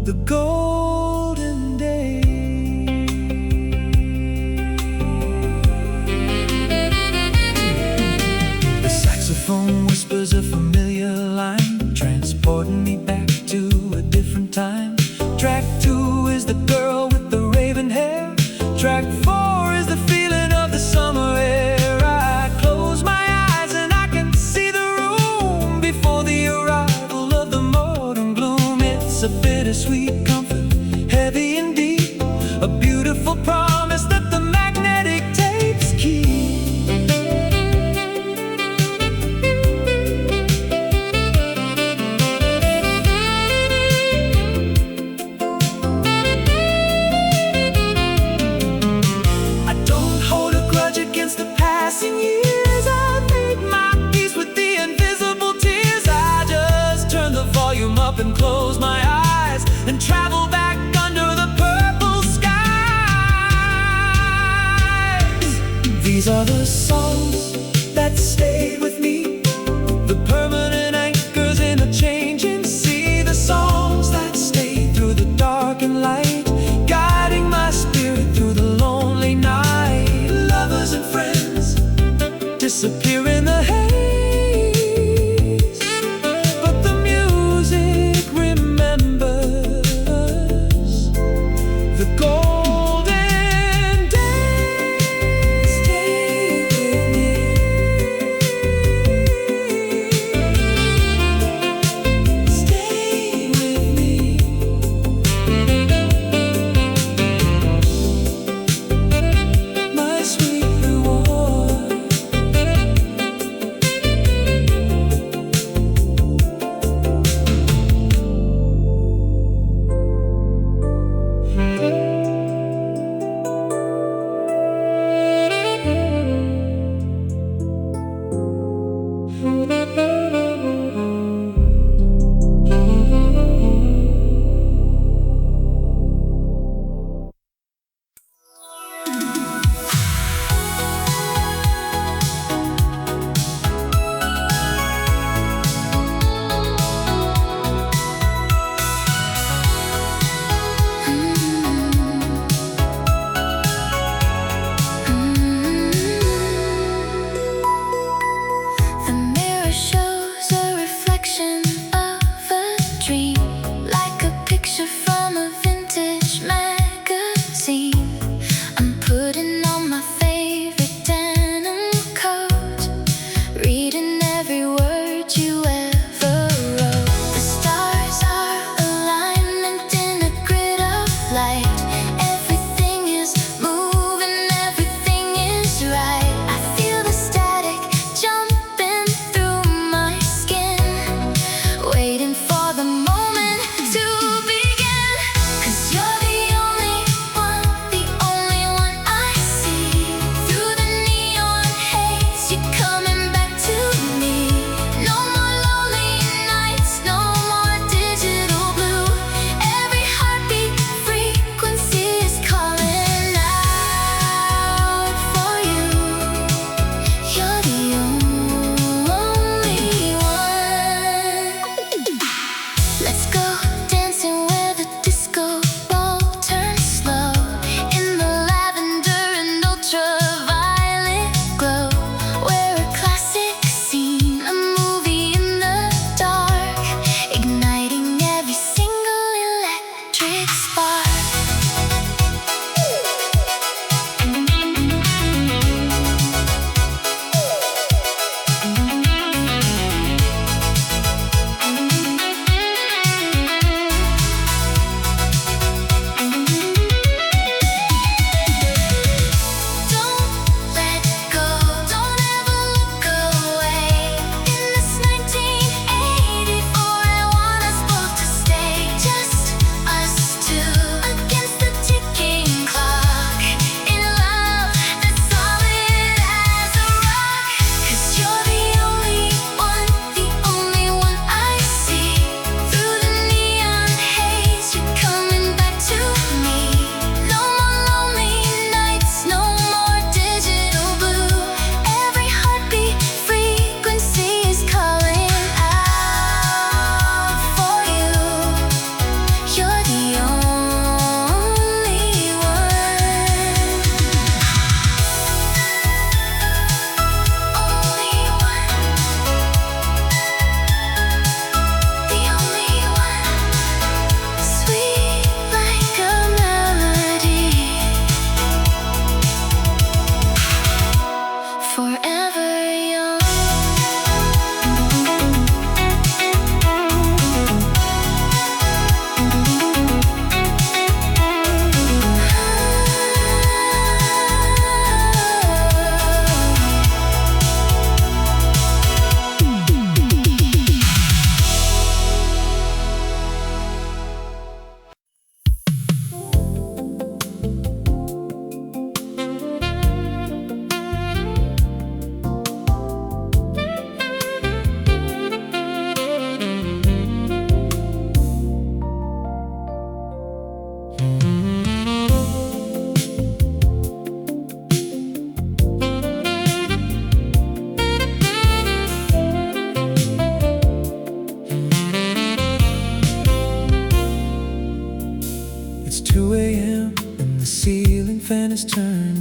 the golden days. The saxophone whispers a familiar line, transporting me back to a different time. Track 2 is the girl with the raven hair. Track 4 is the feeling of the summer air. I close my eyes and I can see the room before the arrival of the morning gloom. It's a bittersweet comfort, heavy and deep, a beautiful promise that the magnetic tapes keep. I don't hold a grudge against the passing years. I've made my peace with the invisible tears. I just turn the volume up and close my eyes and travel back under the purple skies. These are the songs that stayed with me, the permanent anchors in a changing sea. The songs that stay through the dark and light, guiding my spirit through the lonely night. Lovers and friends disappear in the haze, but the music remembers the golden days. Stay with me, stay with me. My sweet reward.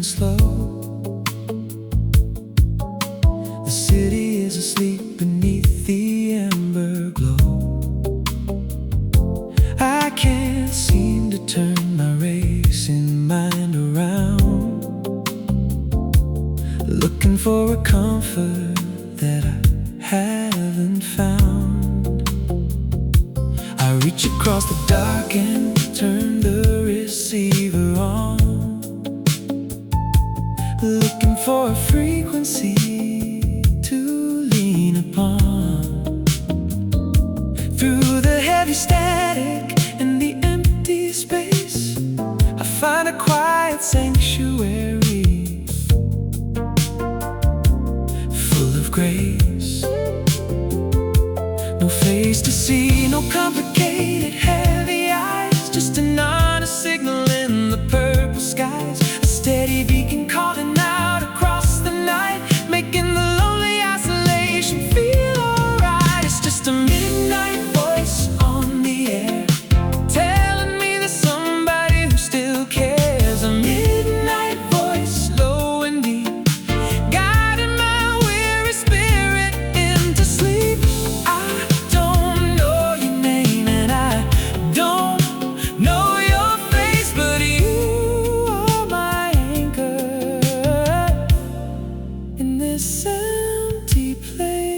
slow. The city is asleep beneath the amber glow. I can't seem to turn my racing mind around, looking for a comfort that I haven't found. I reach across the dark and turn the receiver on, looking for a frequency to lean upon. Through the heavy static and the empty space, I find a quiet sanctuary full of grace. No face to see, no complicated heavy eyes, just an honest signal in the purple skies. A steady beacon calling out across the night, making the lonely isolation feel alright. It's just a midnight voice on the air, telling me there's somebody who still cares. A midnight voice, low and deep, guiding my weary spirit into sleep. I don't know your name and I don't know your face, but you are my anchor in this empty place.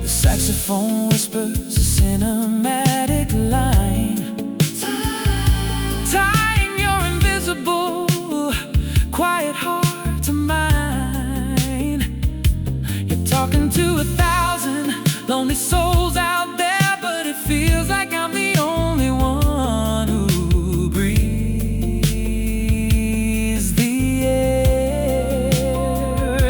The saxophone whispers a cinematic line, tying your invisible, quiet heart to mine. You're talking to 1,000 lonely souls out there, but it feels like I'm the only one who breathes the air.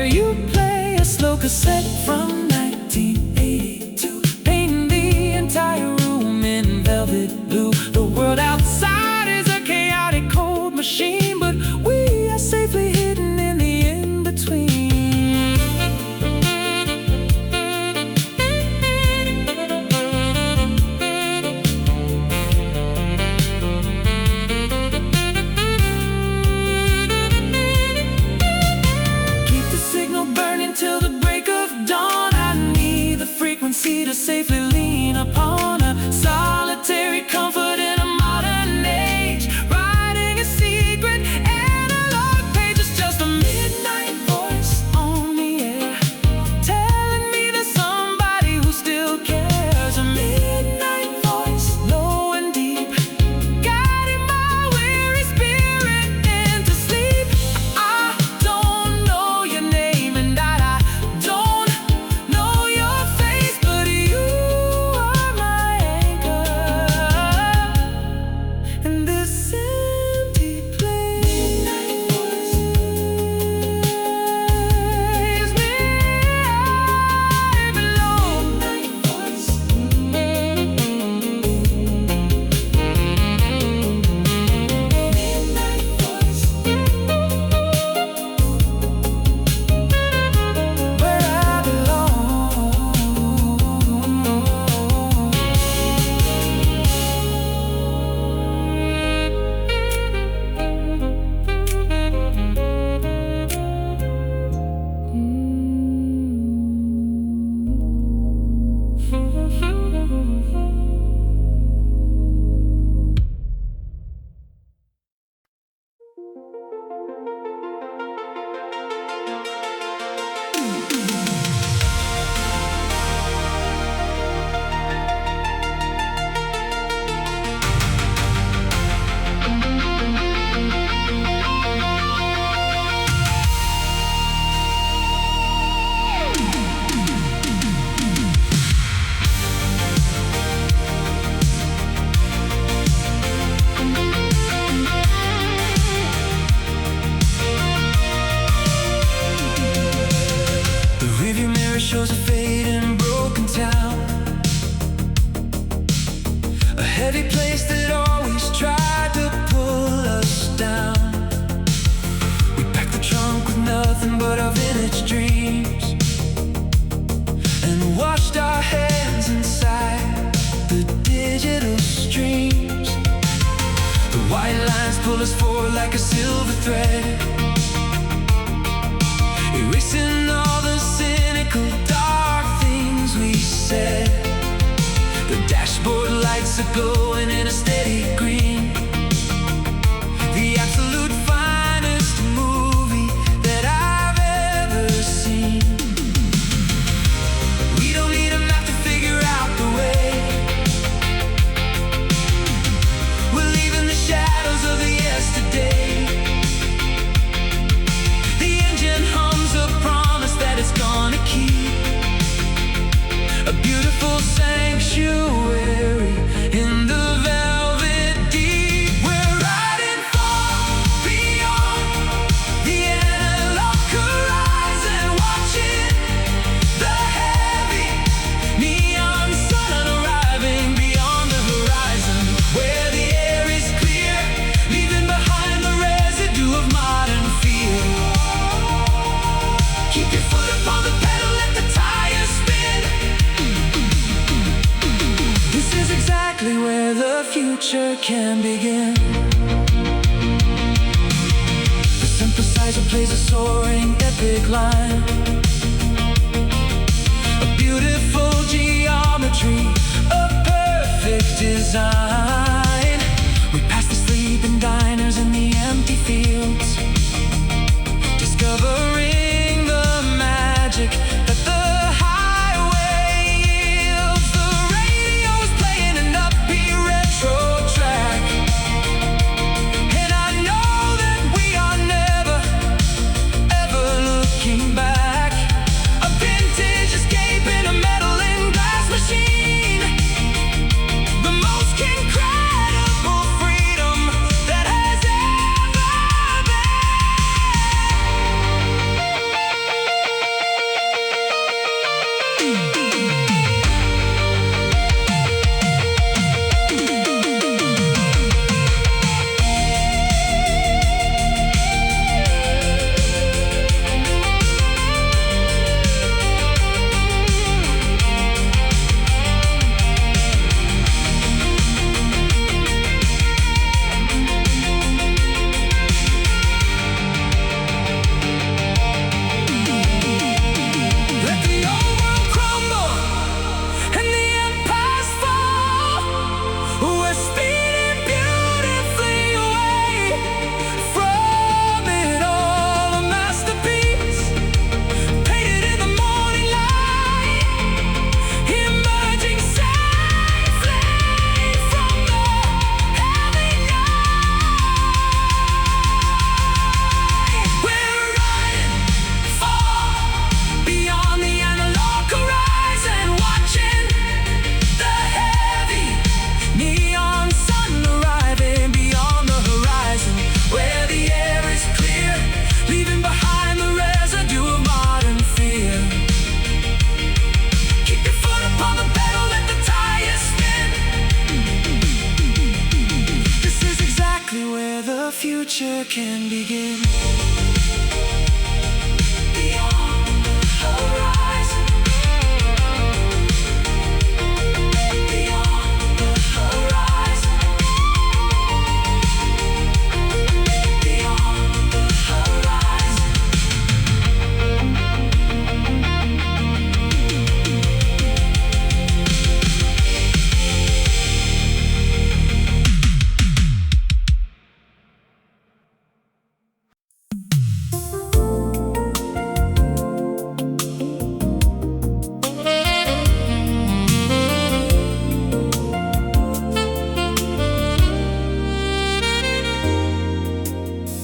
You play a slow cassette from 1982, painting the entire room in velvet blue. The world outside is a chaotic cold machine, but we are safely hidden in the in-between. Keep the signal burning till the break of dawn. I need the frequency to safely lean upon, a solitary comfort in a modern age, writing a secret analog page. It's just a midnight voice on the air, telling me there's somebody who still cares. A midnight voice, low and deep, guiding my weary spirit into sleep. I don't know your name and I don't know your face, but you are my anchor in this empty place. Midnight voice, me below. Midnight voice, midnight voice, where I belong. shows a fading, broken town, a heavy place that always tried to pull us down. We packed the trunk with nothing but our vintage pull us forward like a silver thread, erasing all the cynical, dark things we said. The dashboard lights are glowing in a steady green, the absolute finest movie that I've ever seen. We don't need a map to figure out the way. We're leaving the shadows of the yesterday. The engine hums a promise that it's gonna keep a beautiful sanctuary in the velvet deep. We're riding far beyond the analog horizon, watching the heavy neon sun arriving beyond the horizon, where the air is clear, leaving behind the residue of modern fear. Keep your foot upon the pedal, let the tires spin. This is exactly where the future can begin. The synthesizer plays a soaring epic line, a beautiful geometry, a perfect design. We pass the sleeping diners in the empty fields, discovering the magic that the highway yields. The radio's playing an upbeat retro track, and I know that we are never, ever looking back. A vintage escape in a metal and glass machine, the most incredible freedom that has ever been. Let the old world crumble and the empires fall. We're speeding beautifully away from it all. A masterpiece painted in the morning light, emerging safely from the heavy night. We're riding far beyond the analog horizon, watching the heavy neon sun arriving beyond the horizon, where the air is clear, leaving behind the residue of modern fear. Keep your foot upon the pedal, let the tires spin. This is exactly where the future can begin. Beyond the horizon, beyond the horizon, beyond the horizon.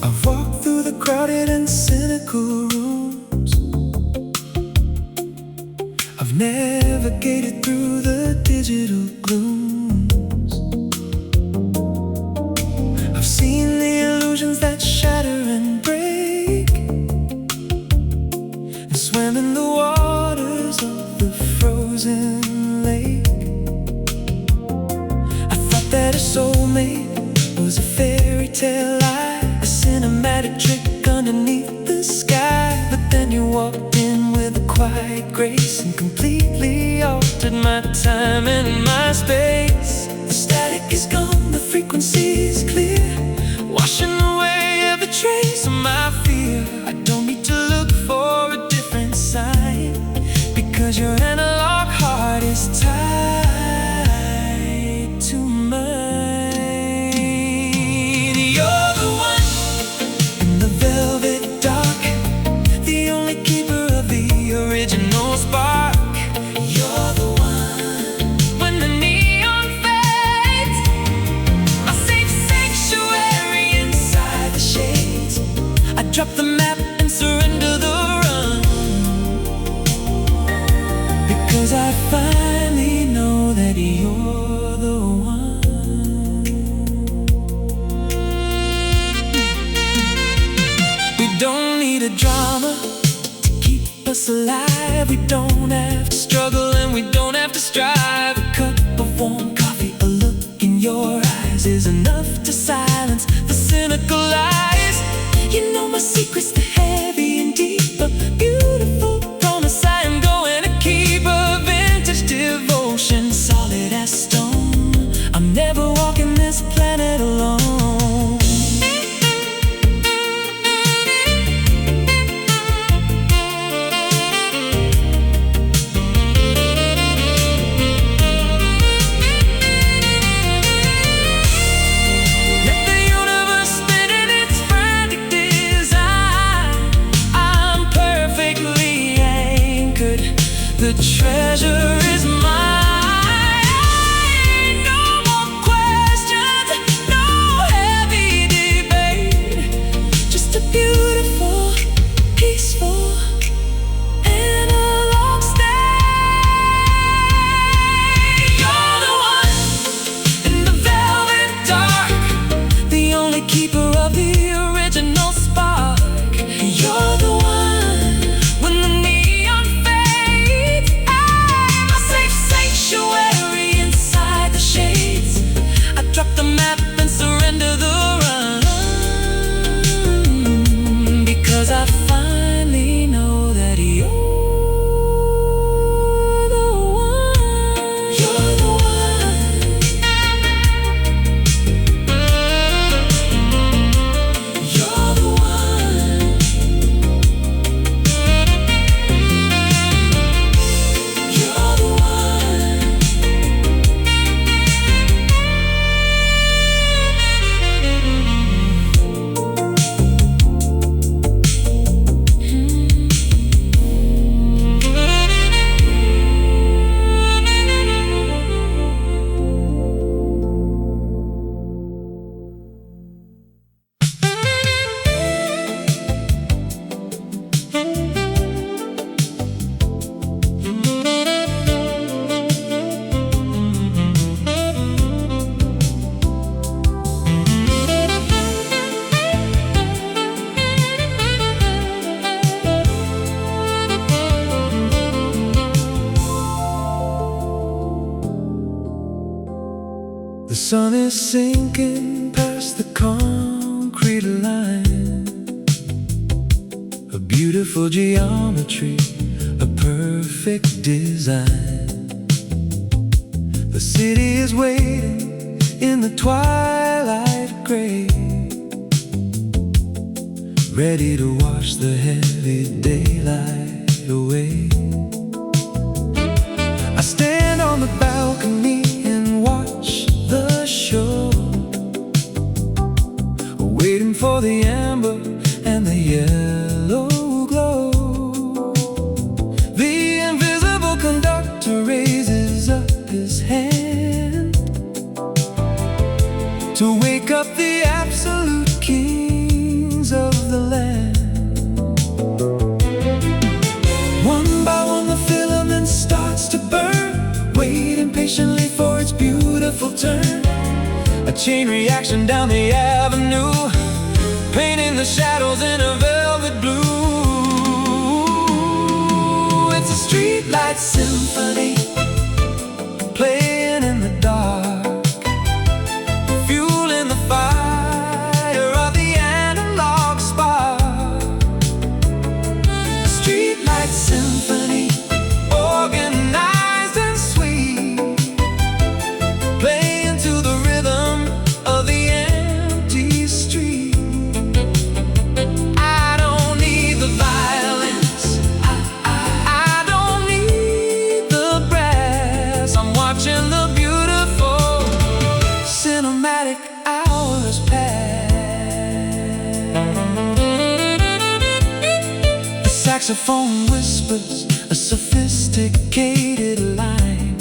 I've walked through the crowded and cynical rooms. I've navigated through the digital glooms. I've seen the illusions that shatter and break, and swam in the waters of the frozen lake. I thought that a soulmate was a fairy tale lie, a cinematic trick underneath the sky. But then you walked in with a quiet grace and completely altered my time and my space. The static is gone, the frequency is clear. washing away every trace of my fear. I don't need to look for a different sign, because your analog heart is tied to mine. You're the one in the velvet dark, the only keeper of the original spark. You're the one when the neon fades, my safe sanctuary inside the shades. I drop the map and surrender the run, because I finally know that you're the one. We don't need a drama to keep us alive. We don't have to struggle and we don't have to strive. A cup of warm coffee, a look in your eyes is enough to silence the cynical lies. You know my secret's the heavy and deep, a beautiful promise I am going to keep. A vintage devotion, solid as stone. I'm never walking this planet alone. Let the universe spin in its frantic design. I'm perfectly anchored, the treasure is mine. No more questions, no heavy debate, just a beautiful, peaceful analog state. You're the one in the velvet dark, the only keeper of the original spark. You're the one when the neon fades. I'm a safe sanctuary inside the shades. I drop the map and surrender the run, because I finally know that you're the one. You're the one. You're the one. You're the one. The sun is sinking past the concrete line, a beautiful geometry, a perfect design. The city is waiting in the twilight gray, ready to wash the heavy daylight away. I stand on the balcony and watch the show, waiting for the amber and the yellow glow. The invisible conductor raises up his hand to wake up the absolute kings of the land. One by one the filament starts to burn, waiting patiently for its beautiful turn. A chain reaction down the avenue, painting the shadows in a velvet blue. It's a streetlight symphony, playing in the dark, fueling the fire of the analog spark. A streetlight symphony, organized and sweet, playing to the rhythm of the empty street. saxophone whispers a sophisticated line,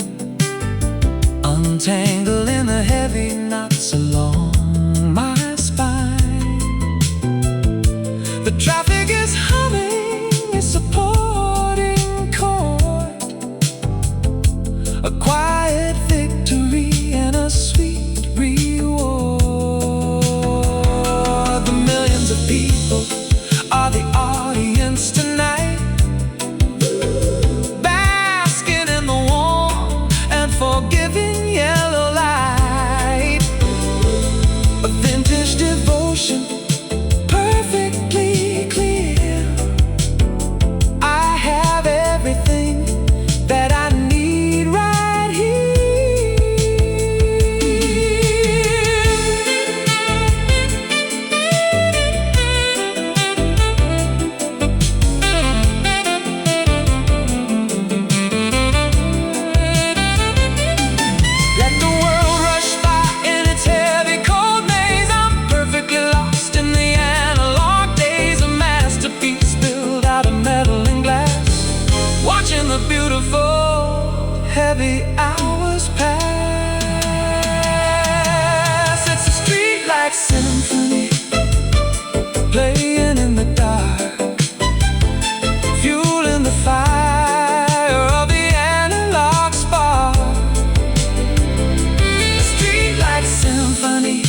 untangling the heavy knots along my spine. The traffic is humming a supporting chord, a quiet victory and a sweet reward. The millions of people are the audience tonight, basking in the warm and forgiving yellow light. A vintage devotion, perfectly clear. I have everything that I need right here. Let the world rush by in its heavy cold maze. I'm perfectly lost in the analog days. A masterpiece built out of metal and glass, watching the beautiful heavy hours pass. It's a streetlight symphony, playing in the dark, fueling the fire of the analog spark. A streetlight symphony,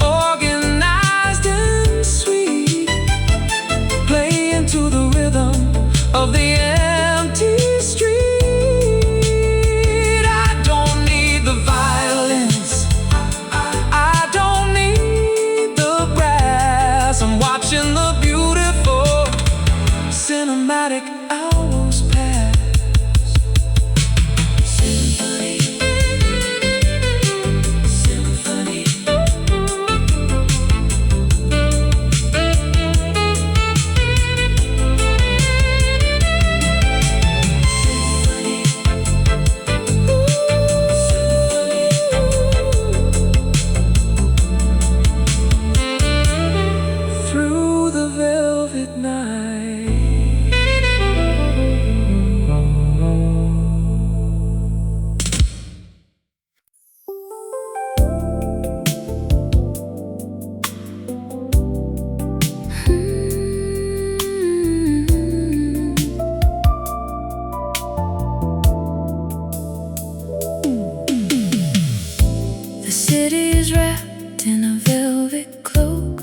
organized and sweet, playing to the rhythm of the empty street. I don't need the violins, I don't need the brass. I'm watching the beautiful cinematic hours pass. Symphony, symphony. Through the velvet night. The city is wrapped in a velvet cloak.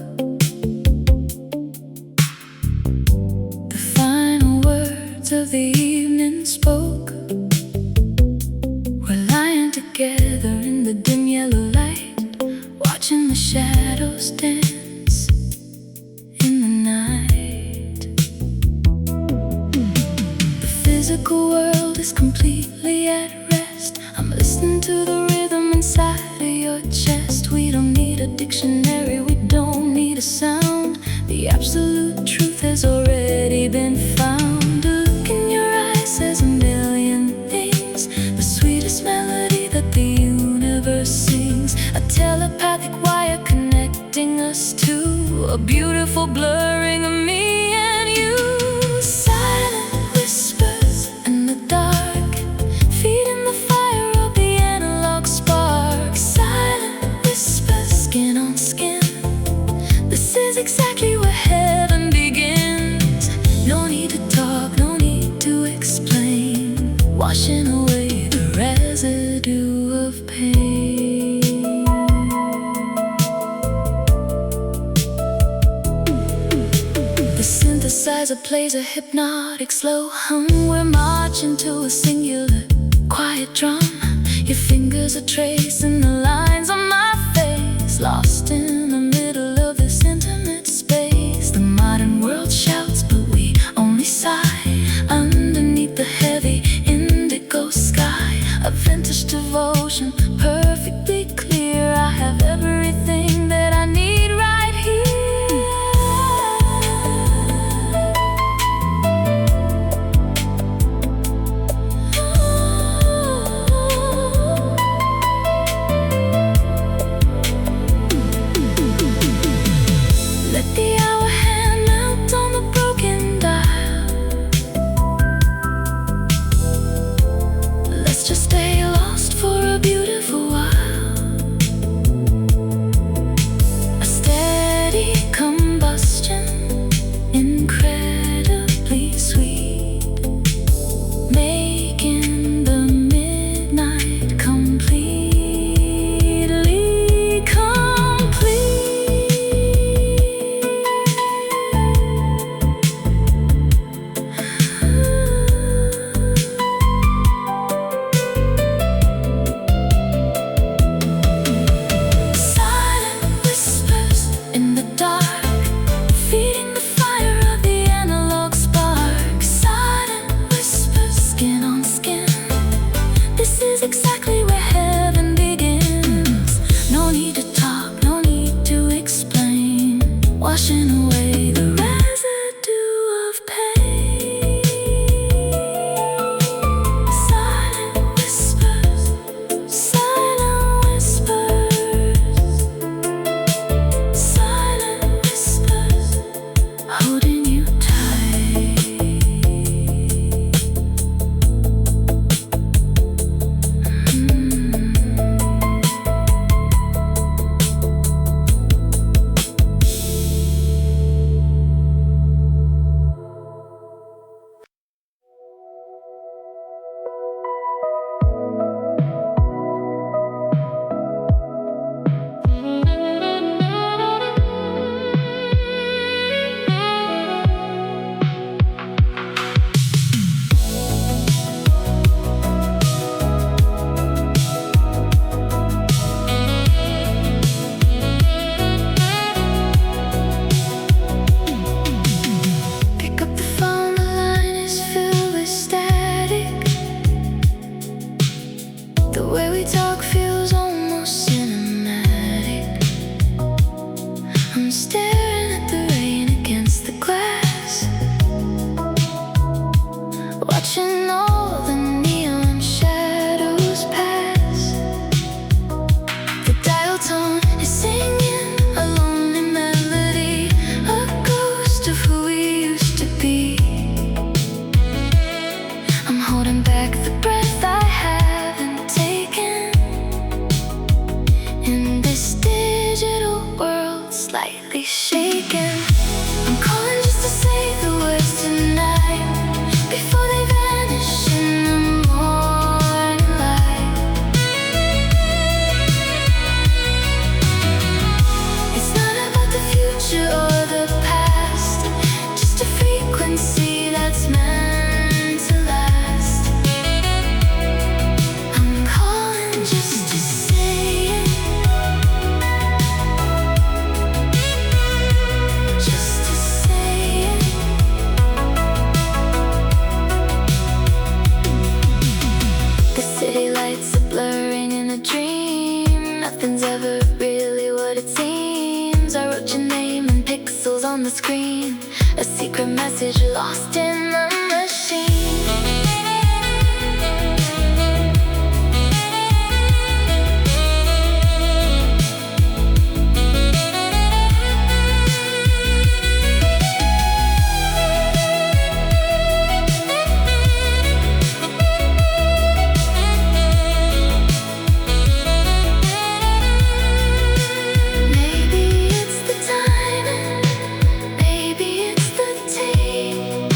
The final words of the evening spoke. We're lying together in the dim yellow light, watching the shadows dance in the night. The physical world is completely at rest. I'm listening to the rhythm inside of your chest. We don't need a dictionary, we don't need a sound. The absolute truth has already been found. A look in your eyes says a million things, the sweetest melody that the universe sings. A telepathic wire connecting us to a beautiful blurring of me and you. Silent whispers in the dark, feeding the fire of the analog spark. Silent whispers, skin on skin. This is exactly where heaven begins. No need to talk, no need to explain, washing away the residue of pain. The synthesizer plays a hypnotic slow hum. We're marching to a singular quiet drum. Your fingers are tracing the lines on my face, lost in the middle of this intimate space. The modern world shouts, but we only sigh underneath the heavy indigo sky. A vintage devotion, perfectly clear. I have everything that I need right here. holding back the breath I haven't taken. In this digital world, slightly shaken, I'm calling just to say the words tonight before they vanish in the morning light. It's not about the future or the past, just a frequency that's meant to last. I'm calling just to say it, just to say it. The city lights are blurring in a dream. Nothing's ever really what it seems. I wrote your name in pixels on the screen, a secret message lost in the machine. Maybe it's the timing, maybe it's the tape,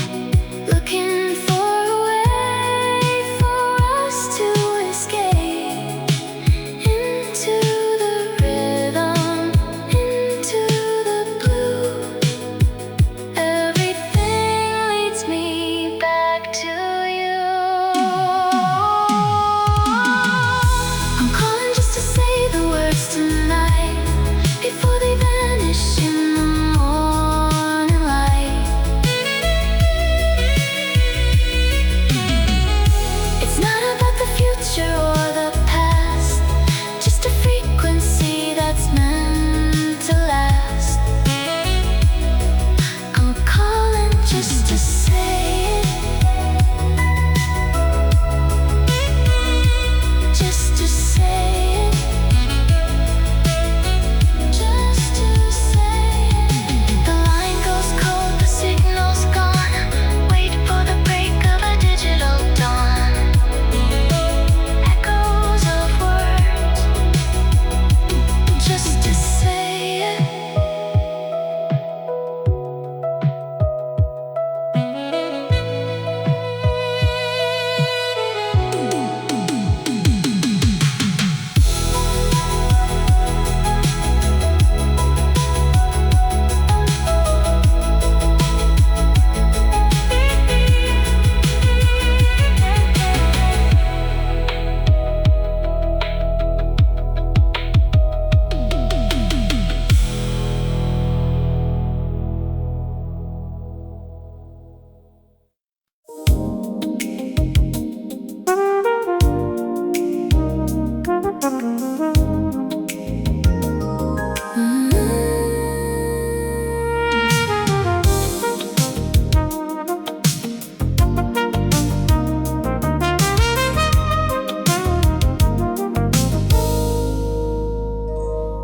looking for a way for us to escape into the rhythm, into the blue. Everything leads me back to you. I'm calling just to say the words tonight before they vanish in the morning light. It's not about the future or the past, just a frequency that's meant to last. I'm calling just to say it, just to say it, just to say it. The line goes cold, the signal's gone. Wait for the break of a digital dawn. Echoes of words, just to say it.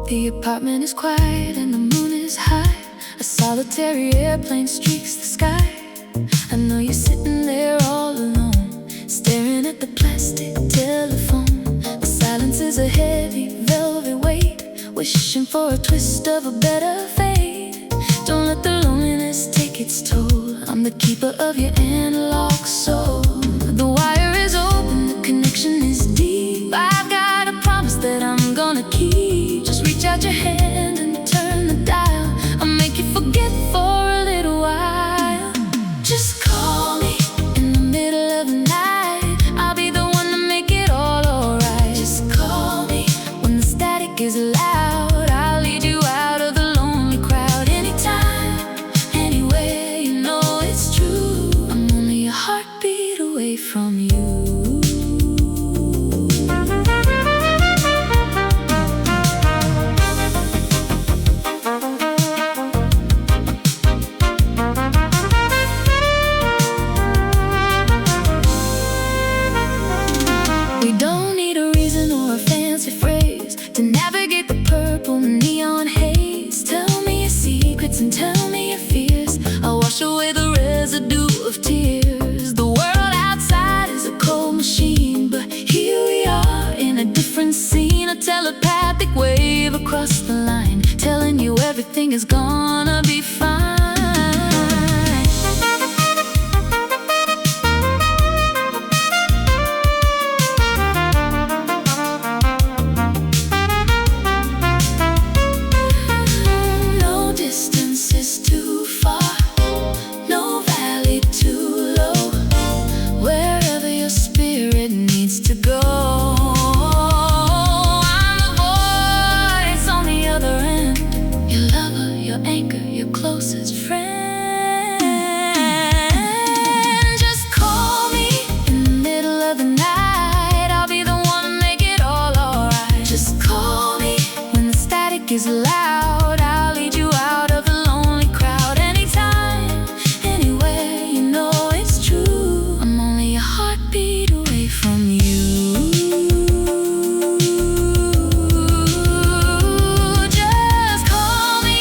The apartment is quiet and the moon is high. A solitary airplane streaks the sky. I know you're sitting there all alone, staring at the plastic telephone. The silence is a heavy velvet weight, wishing for a twist of a better fate. Don't let the loneliness take its toll. I'm the keeper of your analog soul. The wire is open, the connection is deep. I've got a promise that I'm gonna keep. Just reach out your hand and turn the dial. I'll make you forget for a little while. Just call me in the middle of the night. I'll be the one to make it all alright. Just call me when the static is loud. I'll lead you out of the lonely crowd. Anytime, anywhere, you know it's true. I'm only a heartbeat away from you. We don't need a reason or a fancy phrase to navigate the purple neon haze. Tell me your secrets and tell me your fears. I'll wash away the residue of tears. The world outside is a wave across the line, telling you everything is gonna be fine. No distance is too far, no valley too low, wherever your spirit needs to go. I'm the voice on the other end, your lover, your anchor, your closest friend. Just call me in the middle of the night, I'll be the one to make it all alright. Just call me when the static is loud, I'll lead you out of the lonely crowd. Anytime, anywhere, you know it's true, I'm only a heartbeat away from you. Just call me,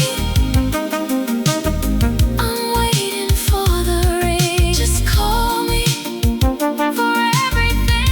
I'm waiting for the ring. Just call me for everything.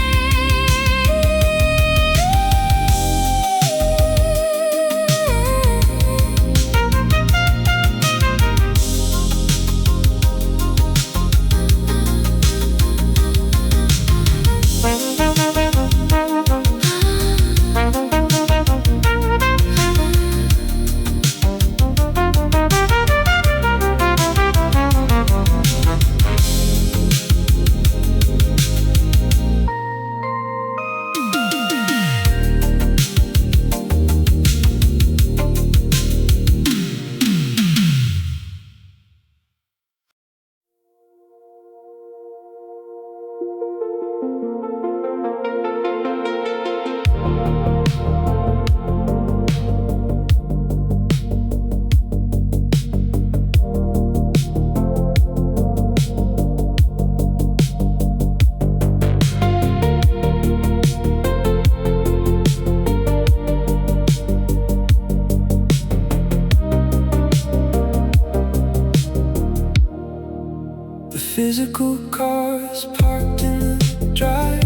The physical cars parked in the drive,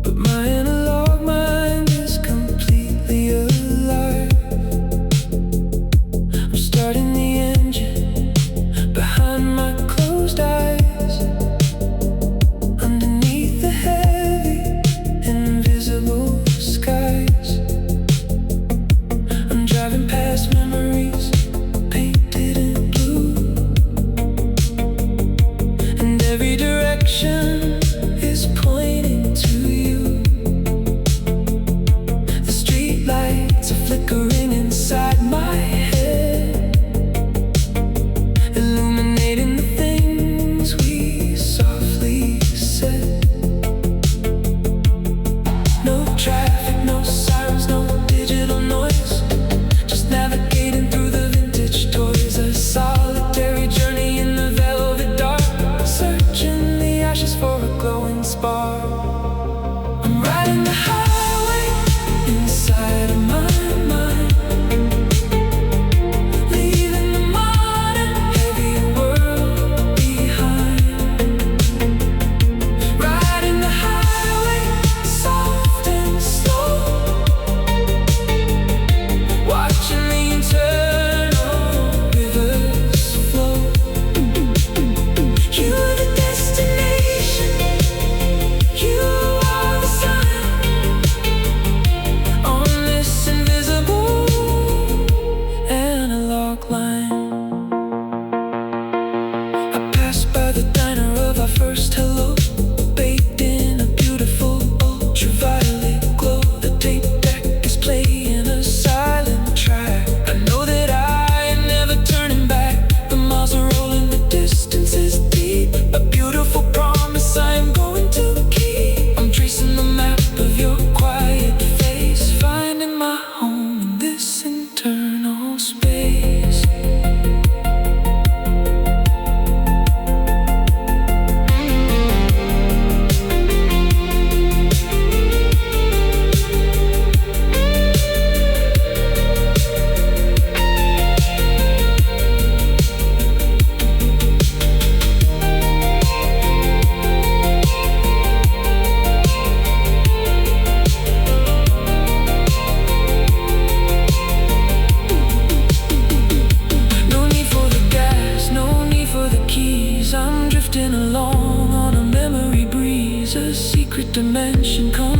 but my analog mind is completely alive. I'm starting the engine behind my closed eyes, underneath the heavy, invisible skies. I'm driving past memories painted in blue. dimension comes